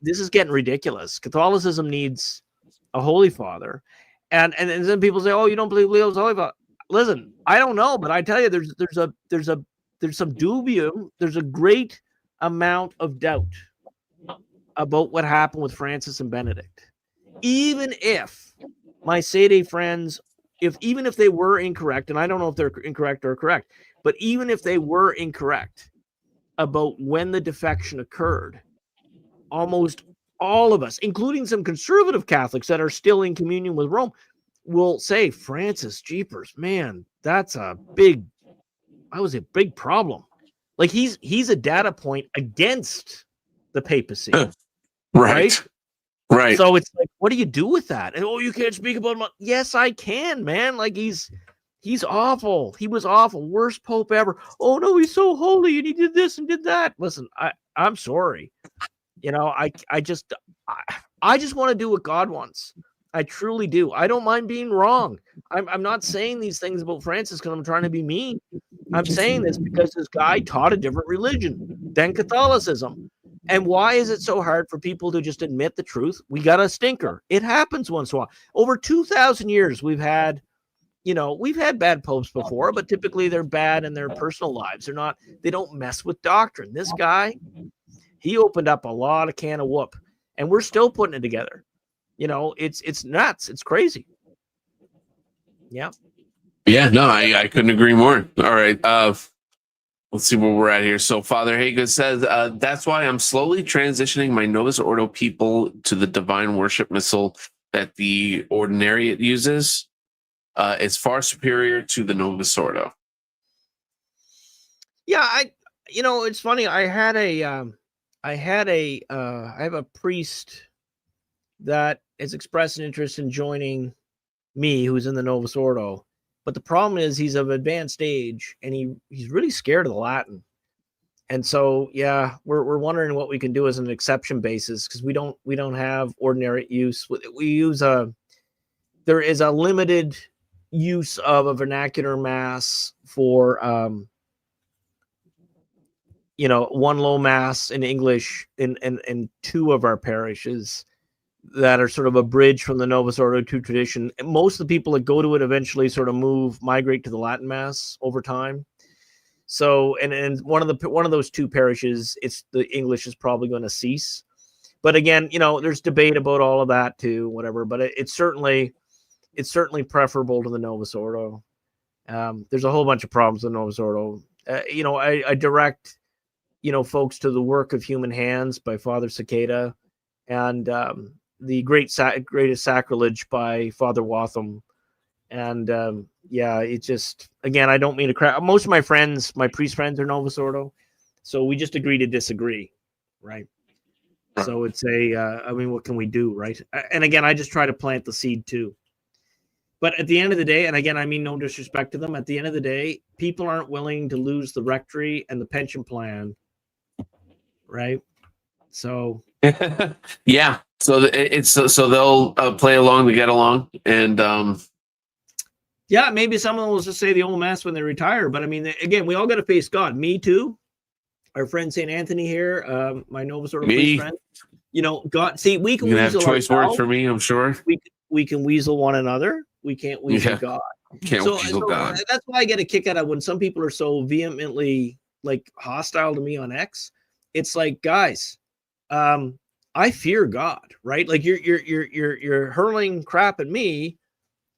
this is getting ridiculous. Catholicism needs a Holy Father. And then people say, oh, you don't believe Leo's Holy Father. Listen, I don't know, but I tell you, there's some dubium. There's a great amount of doubt about what happened with Francis and Benedict. Even if my Sede friends, even if they were incorrect, and I don't know if they're incorrect or correct, but even if they were incorrect about when the defection occurred, almost all of us, including some conservative Catholics that are still in communion with Rome, will say, Francis, jeepers, man, that was a big problem. Like he's a data point against the papacy. Right. So it's like, what do you do with that? And you can't speak about him. Yes, I can, man. Like he's He's awful. He was awful. Worst pope ever. Oh no, he's so holy and he did this and did that. Listen, I'm sorry. You know, I just want to do what God wants. I truly do. I don't mind being wrong. I'm not saying these things about Francis because I'm trying to be mean. I'm saying this because this guy taught a different religion than Catholicism. And why is it so hard for people to just admit the truth? We got a stinker. It happens once in a while. Over 2,000 years, we've had bad popes before, but typically they're bad in their personal lives. They don't mess with doctrine. This guy, he opened up a lot of can of whoop, and we're still putting it together. You know, it's nuts. It's crazy. Yeah. Yeah, no, I couldn't agree more. All right. Let's see where we're at here. So Father Haga says, that's why I'm slowly transitioning my Novus Ordo people to the divine worship missal that the Ordinariate uses. It's far superior to the Novus Ordo. Yeah, it's funny. I have a priest that has expressed an interest in joining me, who's in the Novus Ordo. But the problem is he's of advanced age and he's really scared of the Latin. And so, yeah, we're wondering what we can do as an exception basis, because we don't have ordinary use. We use there is a limited use of a vernacular mass for one low mass in English in two of our parishes that are sort of a bridge from the Novus Ordo to tradition. And most of the people that go to it eventually sort of migrate to the Latin Mass over time. So, and one of those two parishes, the English is probably going to cease. But again, there's debate about all of that too, whatever. But it's certainly preferable to the Novus Ordo. There's a whole bunch of problems with the Novus Ordo. I direct, folks to the Work of Human Hands by Father Cicada, and the greatest sacrilege by Father Watham. And it just, again, I don't mean to crap. Most of my priest friends are Novus Ordo, so we just agree to disagree, right? So it's what can we do, right? And again, I just try to plant the seed too. But at the end of the day, and again, I mean no disrespect to them, at the end of the day, people aren't willing to lose the rectory and the pension plan, right? So yeah, so they'll play along to get along, and yeah, maybe someone will just say the old mass when they retire. But I mean, again, we all got to face God. Me too. Our friend Saint Anthony here, my Novus Ordo priest friend. God. See, we can have choice words for me. I'm sure we can weasel one another. We can't weasel God. Weasel God. That's why I get a kick out of when some people are so vehemently hostile to me on X. It's like, guys, I fear God, right? Like you're hurling crap at me,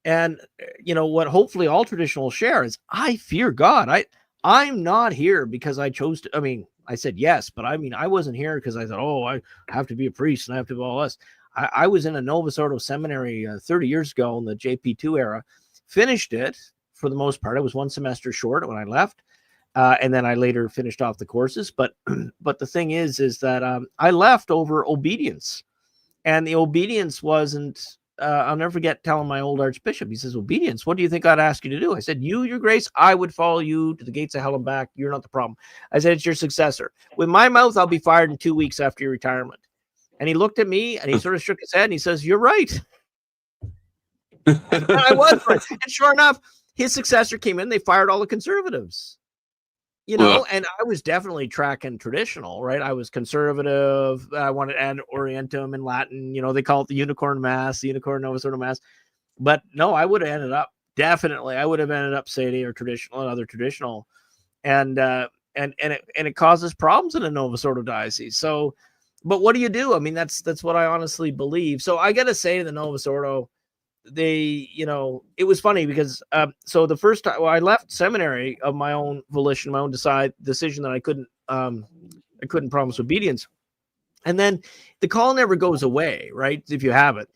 and what hopefully all traditional share is I fear God. I'm not here because I chose to. I mean, I said yes, but I mean I wasn't here because I thought, oh, I have to be a priest and I have to do all this. I was in a Novus Ordo seminary 30 years ago in the JP2 era, finished it for the most part. I was one semester short when I left. And then I later finished off the courses. But the thing is that I left over obedience. And the obedience wasn't, I'll never forget telling my old archbishop, he says, obedience, what do you think I'd ask you to do? I said, your grace, I would follow you to the gates of hell and back. You're not the problem. I said, it's your successor. With my mouth, I'll be fired in 2 weeks after your retirement. And he looked at me and he sort of shook his head and he says, you're right. And I was right. And sure enough, his successor came in. They fired all the conservatives. And I was definitely tracking traditional, right? I was conservative. I wanted to add Orientum in Latin. They call it the Unicorn Mass, the Unicorn Novus Ordo Mass. But no, I would have ended up Sede or traditional, other traditional, and it causes problems in a Novus Ordo diocese. So, but what do you do? I mean, that's what I honestly believe. So I got to say to the Novus Ordo, it was funny because so the first time I left seminary of my own volition, my own decision that I couldn't promise obedience, and then the call never goes away, right? If you have it,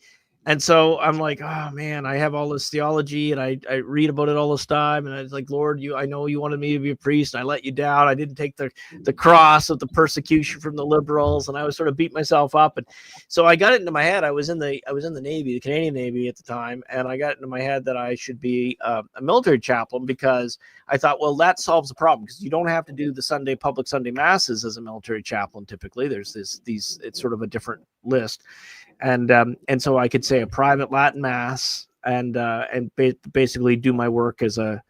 And so I'm like, oh man, I have all this theology and I read about it all this time. And I was like, Lord, I know you wanted me to be a priest. And I let you down. I didn't take the cross of the persecution from the liberals. And I was sort of beat myself up. And so I got it into my head. I was in the Navy, the Canadian Navy at the time. And I got it into my head that I should be a military chaplain, because I thought, well, that solves the problem, because you don't have to do the public Sunday masses as a military chaplain. Typically there's it's sort of a different list. And so I could say a private Latin mass and basically do my work as a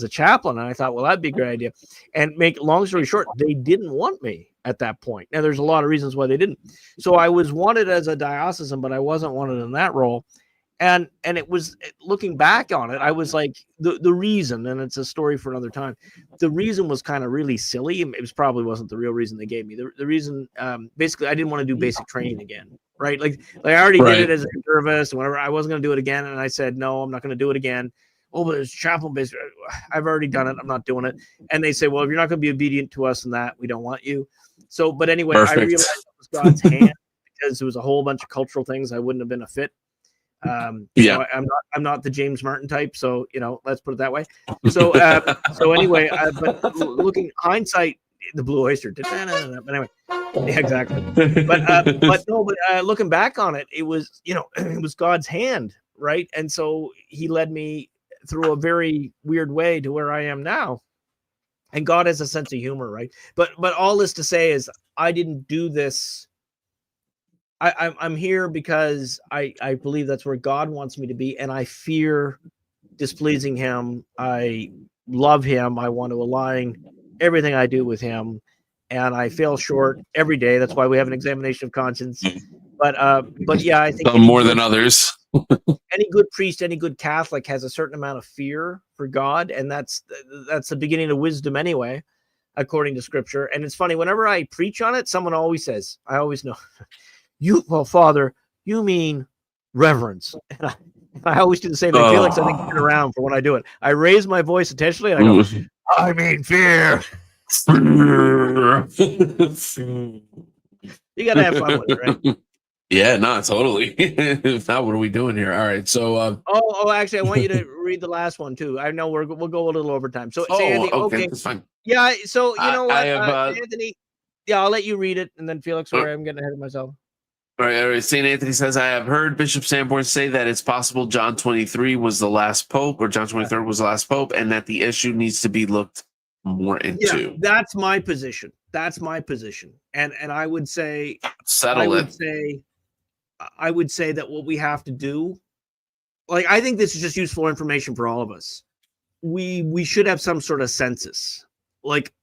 chaplain. And I thought, well, that'd be a great idea. And make long story short, they didn't want me at that point. Now, there's a lot of reasons why they didn't. So I was wanted as a diocesan, but I wasn't wanted in that role. And it was, looking back on it, I was like, the reason, and it's a story for another time, the reason was kind of really silly. It was probably wasn't the real reason they gave me. The reason, basically, I didn't want to do basic training again, right? Like I already did it as a reservist and whatever. I wasn't going to do it again. And I said, no, I'm not going to do it again. Oh, but it's chaplain based. I've already done it. I'm not doing it. And they say, well, if you're not going to be obedient to us in that, we don't want you. So, but anyway, I realized it was God's hand, because there was a whole bunch of cultural things I wouldn't have been a fit. I'm not the James Martin type, so let's put it that way. So anyway, but looking hindsight, the blue oyster. But anyway, yeah, exactly. But looking back on it, it was it was God's hand, right? And so He led me through a very weird way to where I am now. And God has a sense of humor, right? But all this to say is, I didn't do this. I'm here because I believe that's where God wants me to be, and I fear displeasing Him. I love Him. I want to align everything I do with Him, and I fail short every day. That's why we have an examination of conscience. But yeah, I think some more than others. Any good priest, any good Catholic has a certain amount of fear for God, and that's the beginning of wisdom anyway, according to Scripture. And it's funny, whenever I preach on it, someone always says, I always know, Father, you mean reverence. And I always do the same thing. Felix, I think, turn around for when I do it. I raise my voice intentionally, and I go, I mean fear. You got to have fun with it, right? Yeah, no, totally. If not, what are we doing here? All right, so actually, I want you to read the last one too. I know we'll go a little over time. So, Anthony, okay, that's fine. Yeah, so you know what, I have, Anthony. Yeah, I'll let you read it, and then Felix. Sorry, I'm getting ahead of myself. All right. St. Anthony says, I have heard Bishop Sanborn say that it's possible John 23 was the last pope, or John 23 was the last pope, and that the issue needs to be looked more into. Yeah, that's my position. And I would say, I would say that what we have to do, like, I think this is just useful information for all of us. We should have some sort of census, like,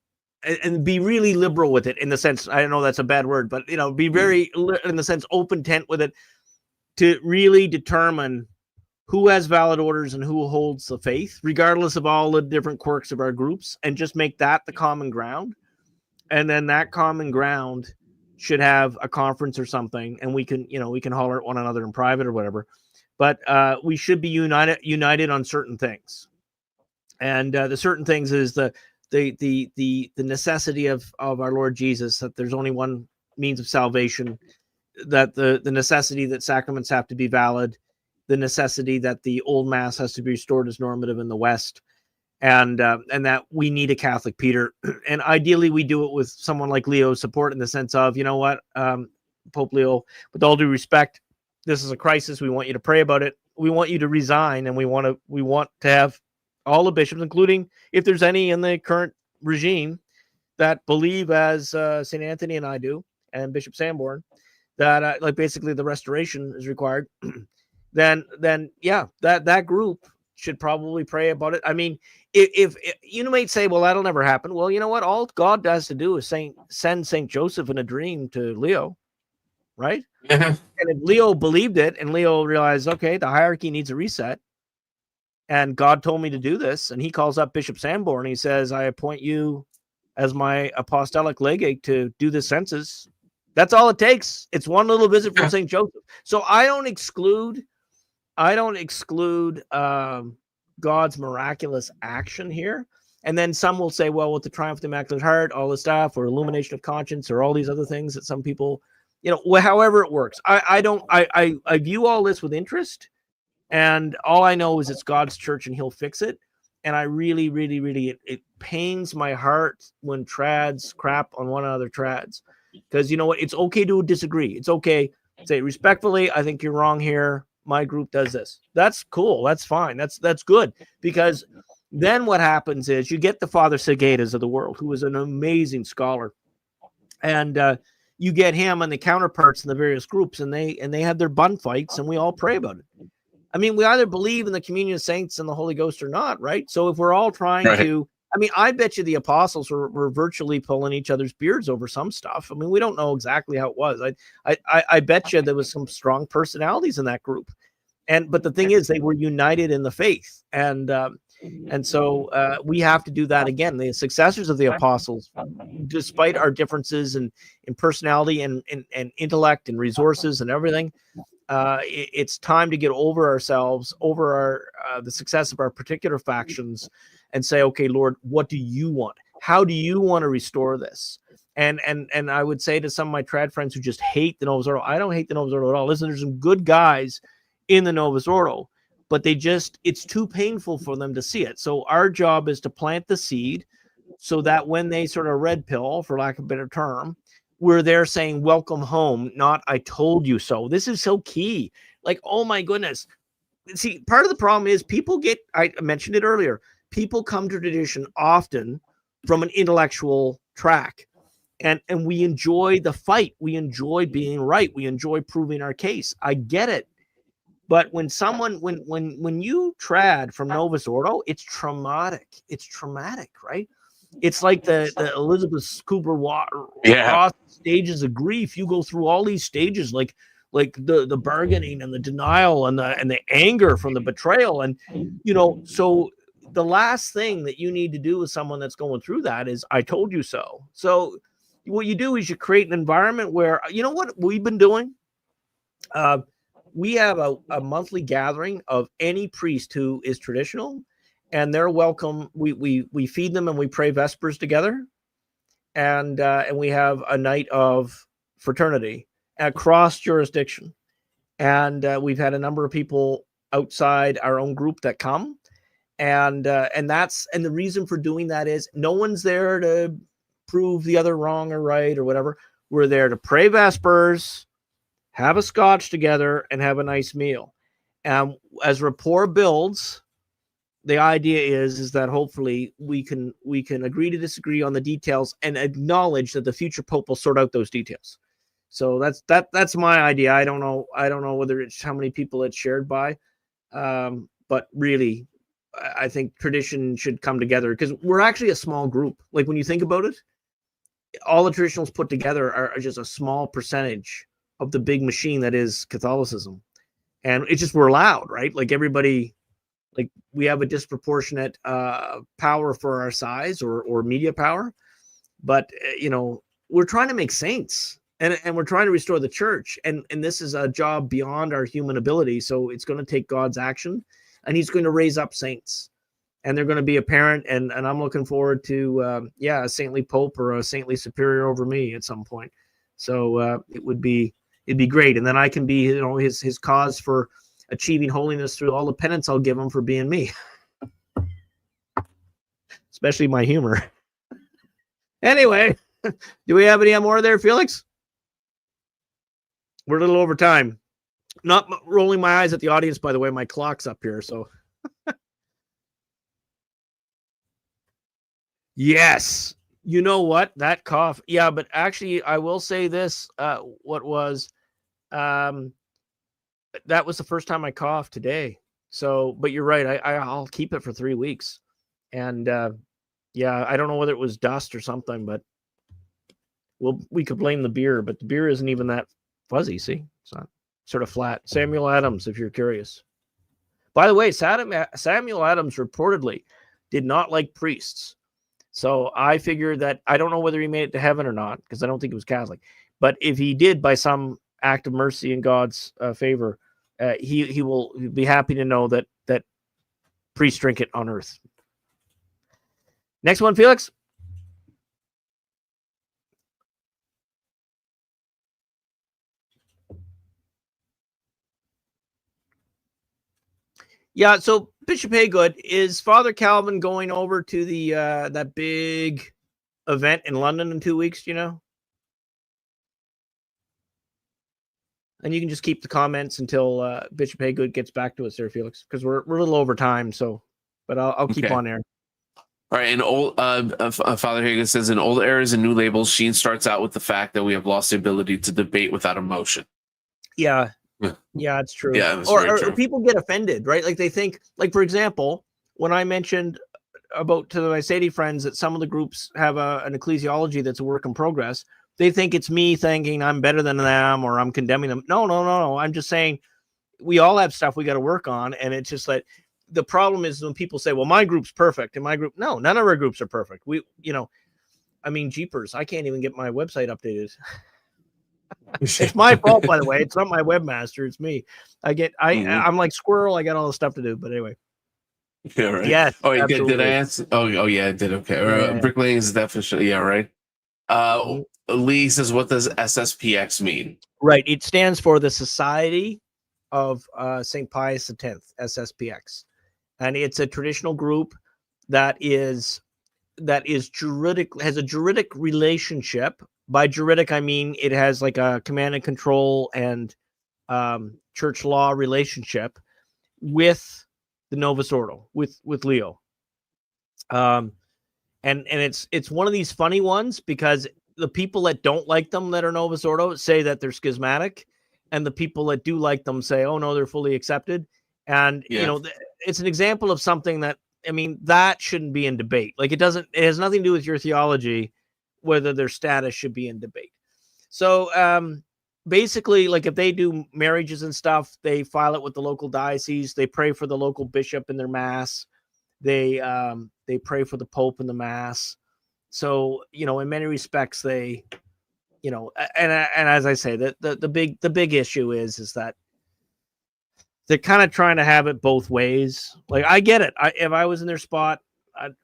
and be really liberal with it, in the sense, I know that's a bad word, but be very, in the sense, open tent with it, to really determine who has valid orders and who holds the faith, regardless of all the different quirks of our groups, and just make that the common ground. And then that common ground should have a conference or something, and we can holler at one another in private or whatever. But we should be united on certain things. And the certain things is the necessity of our Lord Jesus, that there's only one means of salvation, that the necessity that sacraments have to be valid, the necessity that the old mass has to be restored as normative in the West, and that we need a Catholic Peter. And ideally we do it with someone like Leo's support, in the sense of, Pope Leo, with all due respect, this is a crisis. We want you to pray about it. We want you to resign, and we want to have all the bishops, including, if there's any in the current regime that believe as St. Anthony and I do, and Bishop Sanborn, that like basically the restoration is required, then yeah, that group should probably pray about it. I mean, if you might say, well, that'll never happen. Well, you know what? All God has to do is send St. Joseph in a dream to Leo, right? Yeah. And if Leo believed it, and Leo realized, okay, the hierarchy needs a reset, and God told me to do this, and he calls up Bishop Sanborn, and he says, I appoint you as my apostolic legate to do the census. That's all it takes. It's one little visit from St. Joseph. So I don't exclude God's miraculous action here. And then some will say, well, with the triumph of the Immaculate Heart, all this stuff, or illumination of conscience, or all these other things that some people however it works. I view all this with interest, and all I know is it's God's church and he'll fix it. And I really, really, really, it pains my heart when trads crap on one another trads, because you know what? It's okay to disagree. It's okay. Say respectfully, I think you're wrong here. My group does this. That's cool. That's fine. That's good, because then what happens is you get the Father Segadas of the world, who is an amazing scholar, and you get him and the counterparts in the various groups, and they have their bun fights, and we all pray about it. I mean, we either believe in the communion of saints and the Holy Ghost or not, right? So if we're all trying to, I mean, I bet you the apostles were virtually pulling each other's beards over some stuff. I mean, we don't know exactly how it was. I bet you there was some strong personalities in that group, but the thing is, they were united in the faith, and so we have to do that again. The successors of the apostles, despite our differences in personality and intellect and resources and everything, it's time to get over ourselves, over the success of our particular factions, and say, okay, Lord, what do you want? How do you want to restore this? And I would say to some of my trad friends who just hate the Novus Ordo, I don't hate the Novus Ordo at all. Listen, there's some good guys in the Novus Ordo, but it's too painful for them to see it. So our job is to plant the seed so that when they sort of red pill, for lack of a better term, we're there saying, welcome home, not I told you so. This is so key. Like, oh my goodness. See, part of the problem is I mentioned it earlier, people come to tradition often from an intellectual track. And we enjoy the fight. We enjoy being right. We enjoy proving our case. I get it. But when you trad from Novus Ordo, it's traumatic. It's traumatic, right? It's like the Elizabeth Kubler-Ross stages of grief. You go through all these stages, like the bargaining and the denial and the anger from the betrayal, and so the last thing that you need to do with someone that's going through that is I told you so. So what you do is you create an environment where, you know what we've been doing. We have a monthly gathering of any priest who is traditional, and they're welcome. We feed them and we pray Vespers together, and we have a night of fraternity across jurisdiction, and we've had a number of people outside our own group that come, and the reason for doing that is no one's there to prove the other wrong or right or whatever. We're there to pray Vespers, have a scotch together, and have a nice meal. And as rapport builds, the idea is that hopefully we can agree to disagree on the details and acknowledge that the future pope will sort out those details. So that's my idea. I don't know whether it's how many people it's shared by, but really, I think tradition should come together, because we're actually a small group. Like, when you think about it, all the traditionals put together are just a small percentage of the big machine that is Catholicism. And it's just, we're loud, right? Like, everybody, like, we have a disproportionate power for our size or media power, but we're trying to make saints, and we're trying to restore the church, and this is a job beyond our human ability. So it's going to take God's action, and he's going to raise up saints, and they're going to be apparent. And I'm looking forward to a saintly pope or a saintly superior over me at some point. So it'd be great, and then I can be his cause for achieving holiness through all the penance I'll give him for being me, especially my humor. Anyway, do we have any more there, Felix? We're a little over time. Not rolling my eyes at the audience, by the way. My clock's up here, so. Yes. You know what? That cough. Yeah, but actually, I will say this. That was the first time I coughed today. So, but you're right. I'll keep it for 3 weeks. And I don't know whether it was dust or something, but we could blame the beer, but the beer isn't even that fuzzy. See, it's not sort of flat. Samuel Adams, if you're curious. By the way, Samuel Adams reportedly did not like priests. So I figured that, I don't know whether he made it to heaven or not, because I don't think he was Catholic. But if he did, by some act of mercy in God's favor, he will be happy to know that priests drink it on earth. Next one, Felix. Yeah. So Bishop Haygood, is Father Calvin going over to the that big event in London in 2 weeks? Do you know? And you can just keep the comments until Bishop Haygood gets back to us there, Felix, because we're a little over time. So, but I'll keep Okay. on there. All right, and Father Hagen says, in old eras and new labels, Sheen starts out with the fact that we have lost the ability to debate without emotion. Yeah, yeah, it's true. Yeah, that's or, very or true. people get offended, right? Like they think, like for example, when I mentioned about to my Sadie friends that some of the groups have an ecclesiology that's a work in progress, they think it's me thinking I'm better than them or I'm condemning them. No. I'm just saying we all have stuff we got to work on, and it's just like the problem is when people say, well, my group's perfect and my group, no, none of our groups are perfect. I mean, jeepers, I can't even get my website updated. It's my fault, by the way. It's not my webmaster, it's me. I'm like squirrel, I got all the stuff to do, but anyway. Yeah, right. Yes, oh wait, did I absolutely. answer? Oh yeah, I did. Okay. Yeah. Bricklaying is definitely, yeah, right. Lee says, what does SSPX mean? Right, it stands for the Society of St. Pius X, SSPX, and it's a traditional group that is juridic, has a juridic relationship. By juridic, I mean it has like a command and control and church law relationship with the Novus Ordo, with Leo. And it's one of these funny ones because the people that don't like them that are Novus Ordo say that they're schismatic, and the people that do like them say, oh no, they're fully accepted. And it's an example of something that, I mean, that shouldn't be in debate. Like it has nothing to do with your theology, whether their status should be in debate. So basically, like if they do marriages and stuff, they file it with the local diocese. They pray for the local bishop in their mass. They pray for the Pope in the mass. So, in many respects, they, and as I say, the big issue is that they're kind of trying to have it both ways. Like I get it. If I was in their spot,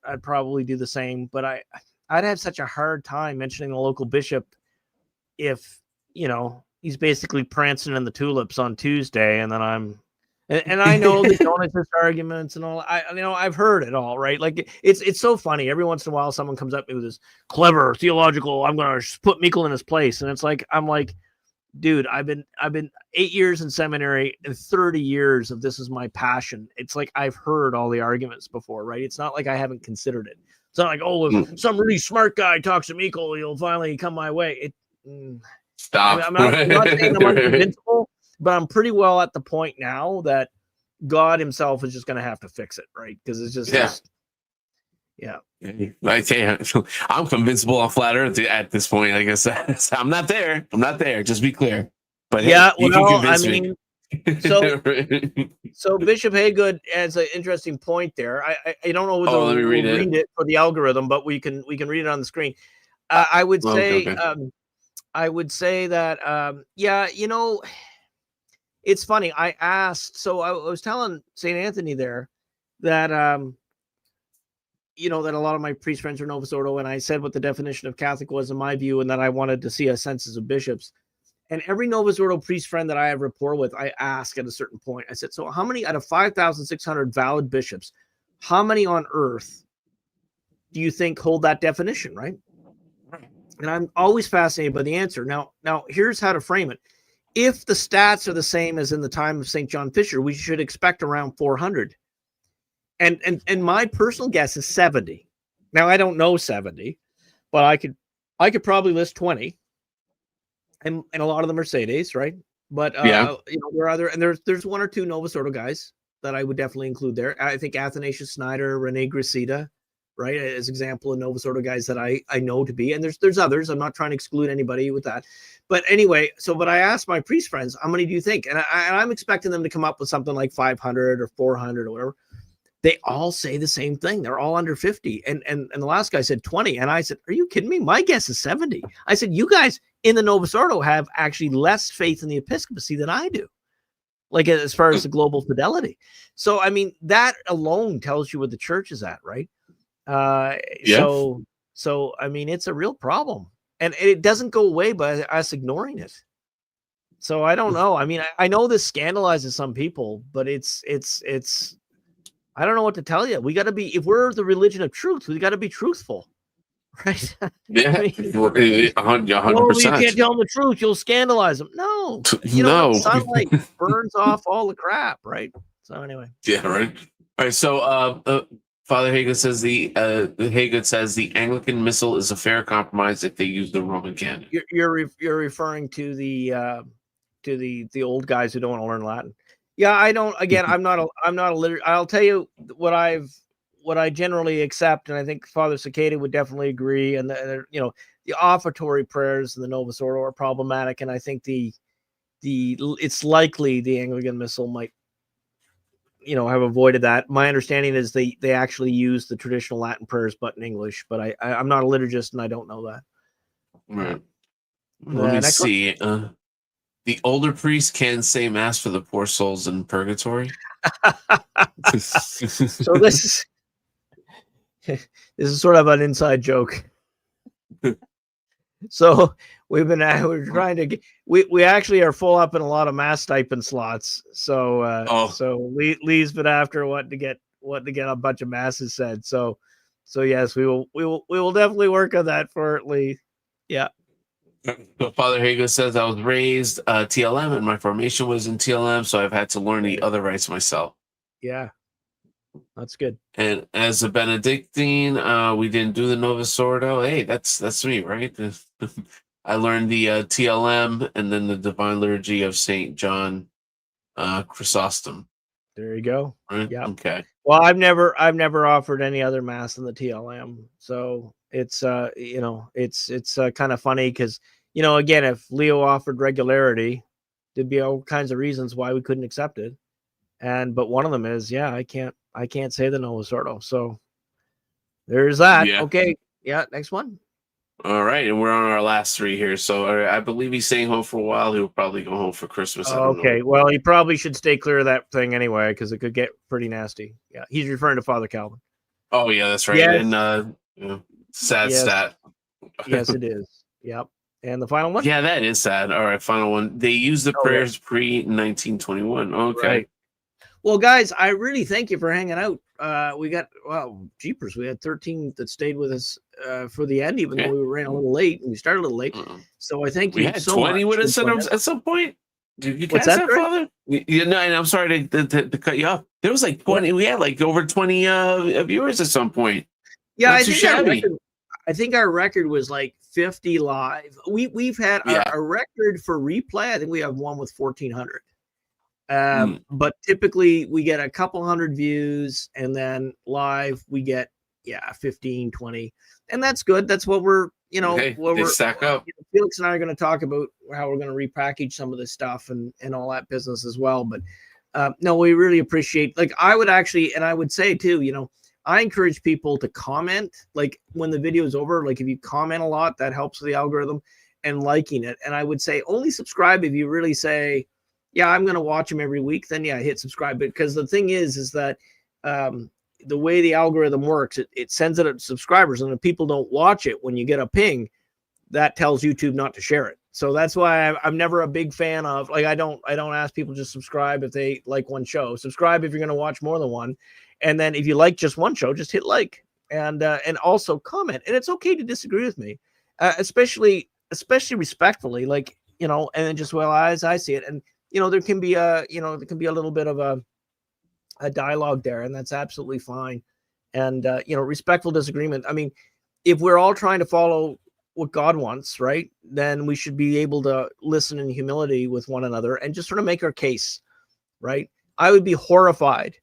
I'd probably do the same. But I'd have such a hard time mentioning the local bishop if he's basically prancing in the tulips on Tuesday, and then and I know the Donatist arguments and all. I've heard it all, right? Like it's so funny. Every once in a while, someone comes up with this clever theological, I'm going to put Mikkel in his place, and it's like I'm like, dude, I've been 8 years in seminary and 30 years of this is my passion. It's like I've heard all the arguments before, right? It's not like I haven't considered it. It's not like, oh, if some really smart guy talks to Mikkel, he'll finally come my way. Stop. I'm not saying I'm unconvincible, but I'm pretty well at the point now that God himself is just going to have to fix it, right? Because it's just, yeah. I can't. I'm convincible on flat Earth at this point. I guess I'm not there. Just be clear. But yeah, hey, you can convince me. So Bishop Haygood has an interesting point there. I don't know whether let me read it for the algorithm, but we can read it on the screen. I would say. Okay. I would say that, it's funny. I asked, so I was telling St. Anthony there that, that a lot of my priest friends are Novus Ordo, and I said what the definition of Catholic was in my view, and that I wanted to see a census of bishops. And every Novus Ordo priest friend that I have rapport with, I ask at a certain point, I said, so how many out of 5,600 valid bishops, how many on earth do you think hold that definition, right? And I'm always fascinated by the answer. Now, here's how to frame it. If the stats are the same as in the time of St. John Fisher, we should expect around 400. And my personal guess is 70. Now, I don't know 70, but I could probably list 20. And a lot of them are Sedes, right? But there's one or two Novus Ordo guys that I would definitely include there. I think Athanasius Snyder, Rene Gracida, right, as example of Novus Ordo guys that I know to be, and there's others. I'm not trying to exclude anybody with that, but anyway. But I asked my priest friends, how many do you think? And I'm expecting them to come up with something like 500 or 400 or whatever. They all say the same thing. They're all under 50, and the last guy said 20, and I said, are you kidding me? My guess is 70. I said, you guys in the Novus Ordo have actually less faith in the episcopacy than I do, like as far as the global fidelity. So I mean, that alone tells you where the church is at, right? So I mean, it's a real problem, and it doesn't go away by us ignoring it. So I don't know. I mean, I know this scandalizes some people, but it's I don't know what to tell you. We got to be, if we're the religion of truth, we got to be truthful, right? Yeah, I mean, 100%. You can't tell them the truth, you'll scandalize them. No, No. sunlight burns off all the crap, right? So anyway, Yeah, right. All right. So, Father Hagen says the Anglican Missal is a fair compromise if they use the Roman canon. you're referring to the old guys who don't want to learn Latin. Yeah, I don't. Again, I'm not a literate. I'll tell you what I generally accept, and I think Father Cicada would definitely agree. And the offertory prayers and the Novus Ordo are problematic, and I think it's likely the Anglican Missal might have avoided that. My understanding is they actually use the traditional Latin prayers, but in English. But I'm not a liturgist, and I don't know that. Right. Let me see. The older priests can say mass for the poor souls in purgatory. So this is sort of an inside joke. So we're trying to get, we actually are full up in a lot of mass stipend slots. So so Lee's been after wanting to get a bunch of masses said. So yes, we will definitely work on that for Lee. Yeah. So Father Hago says, I was raised TLM and my formation was in TLM, so I've had to learn the other rites myself. Yeah, that's good. And as a Benedictine, we didn't do the Novus Ordo. Hey, that's me, right? I learned the TLM and then the Divine Liturgy of St. John Chrysostom. There you go. Right? Yeah. Okay. Well, I've never offered any other mass than the TLM, so it's it's kind of funny because again, if Leo offered regularity, there'd be all kinds of reasons why we couldn't accept it, but one of them is I can't say the Novus Ordo, so there's that. Yeah. Okay, yeah, next one. All right, and we're on our last three here. So I believe he's staying home for a while. He'll probably go home for Christmas. Okay, well, he probably should stay clear of that thing anyway because it could get pretty nasty. Yeah, he's referring to Father Calvin. Oh yeah, that's right. Yes. And sad stat. Yes, it is. Yep. And the final one? Yeah, that is sad. All right, final one. They use the prayers pre-1921. Okay. Right. Well, guys, I really thank you for hanging out. We got, jeepers, we had 13 that stayed with us for the end, even though we ran a little late and we started a little late. So I thank you. We had so 20 much with us at some point. Did you catch that, Father? And I'm sorry to cut you off. There was like 20. We had like over 20 viewers at some point. Yeah, I think our record was like 50 live. We've had our record for replay. I think we have one with 1,400. But typically we get a couple hundred views, and then live we get 15, 20, and that's good. That's what we're they stack up. Felix and I are going to talk about how we're going to repackage some of this stuff and all that business as well. But no, we really appreciate, like, I would say too, I encourage people to comment, like when the video is over, like if you comment a lot, that helps the algorithm, and liking it. And I would say only subscribe if you really say, I'm going to watch them every week, then hit subscribe. Because the thing is that the way the algorithm works, it sends it to subscribers, and if people don't watch it when you get a ping, that tells YouTube not to share it. So that's why I'm never a big fan of, like, I don't ask people just subscribe if they like one show. Subscribe if you're going to watch more than one. And then if you like just one show, just hit like, and also comment. And it's okay to disagree with me, especially respectfully, like, and then just, well, as I see it. And, there can be a little bit of a dialogue there, and that's absolutely fine. And, respectful disagreement. I mean, if we're all trying to follow what God wants, right, then we should be able to listen in humility with one another and just sort of make our case, right? I would be horrified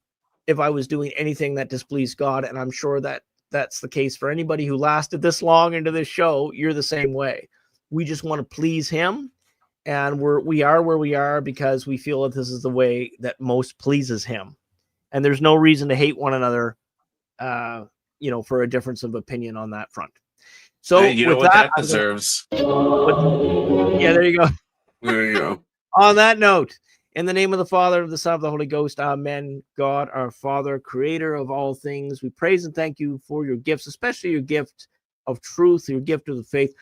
if I was doing anything that displeased God. And I'm sure that that's the case for anybody who lasted this long into this show. You're the same way. We just want to please him. And we are where we are because we feel that this is the way that most pleases him. And there's no reason to hate one another, for a difference of opinion on that front. So hey, you know what that deserves. There you go. There you go. On that note, in the name of the Father, of the Son, of the Holy Ghost, amen. God, our Father, creator of all things, we praise and thank you for your gifts, especially your gift of truth, your gift of the faith.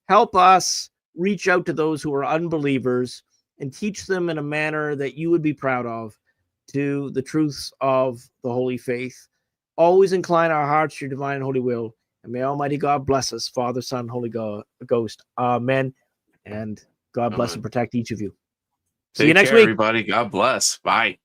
Help us reach out to those who are unbelievers and teach them in a manner that you would be proud of. to the truths of the holy faith. Always incline our hearts to your divine and holy will. And may Almighty God bless us, Father, Son, Holy Ghost. Amen. And God bless Amen. and protect each of you. See Take you next care, week. everybody. God bless. Bye.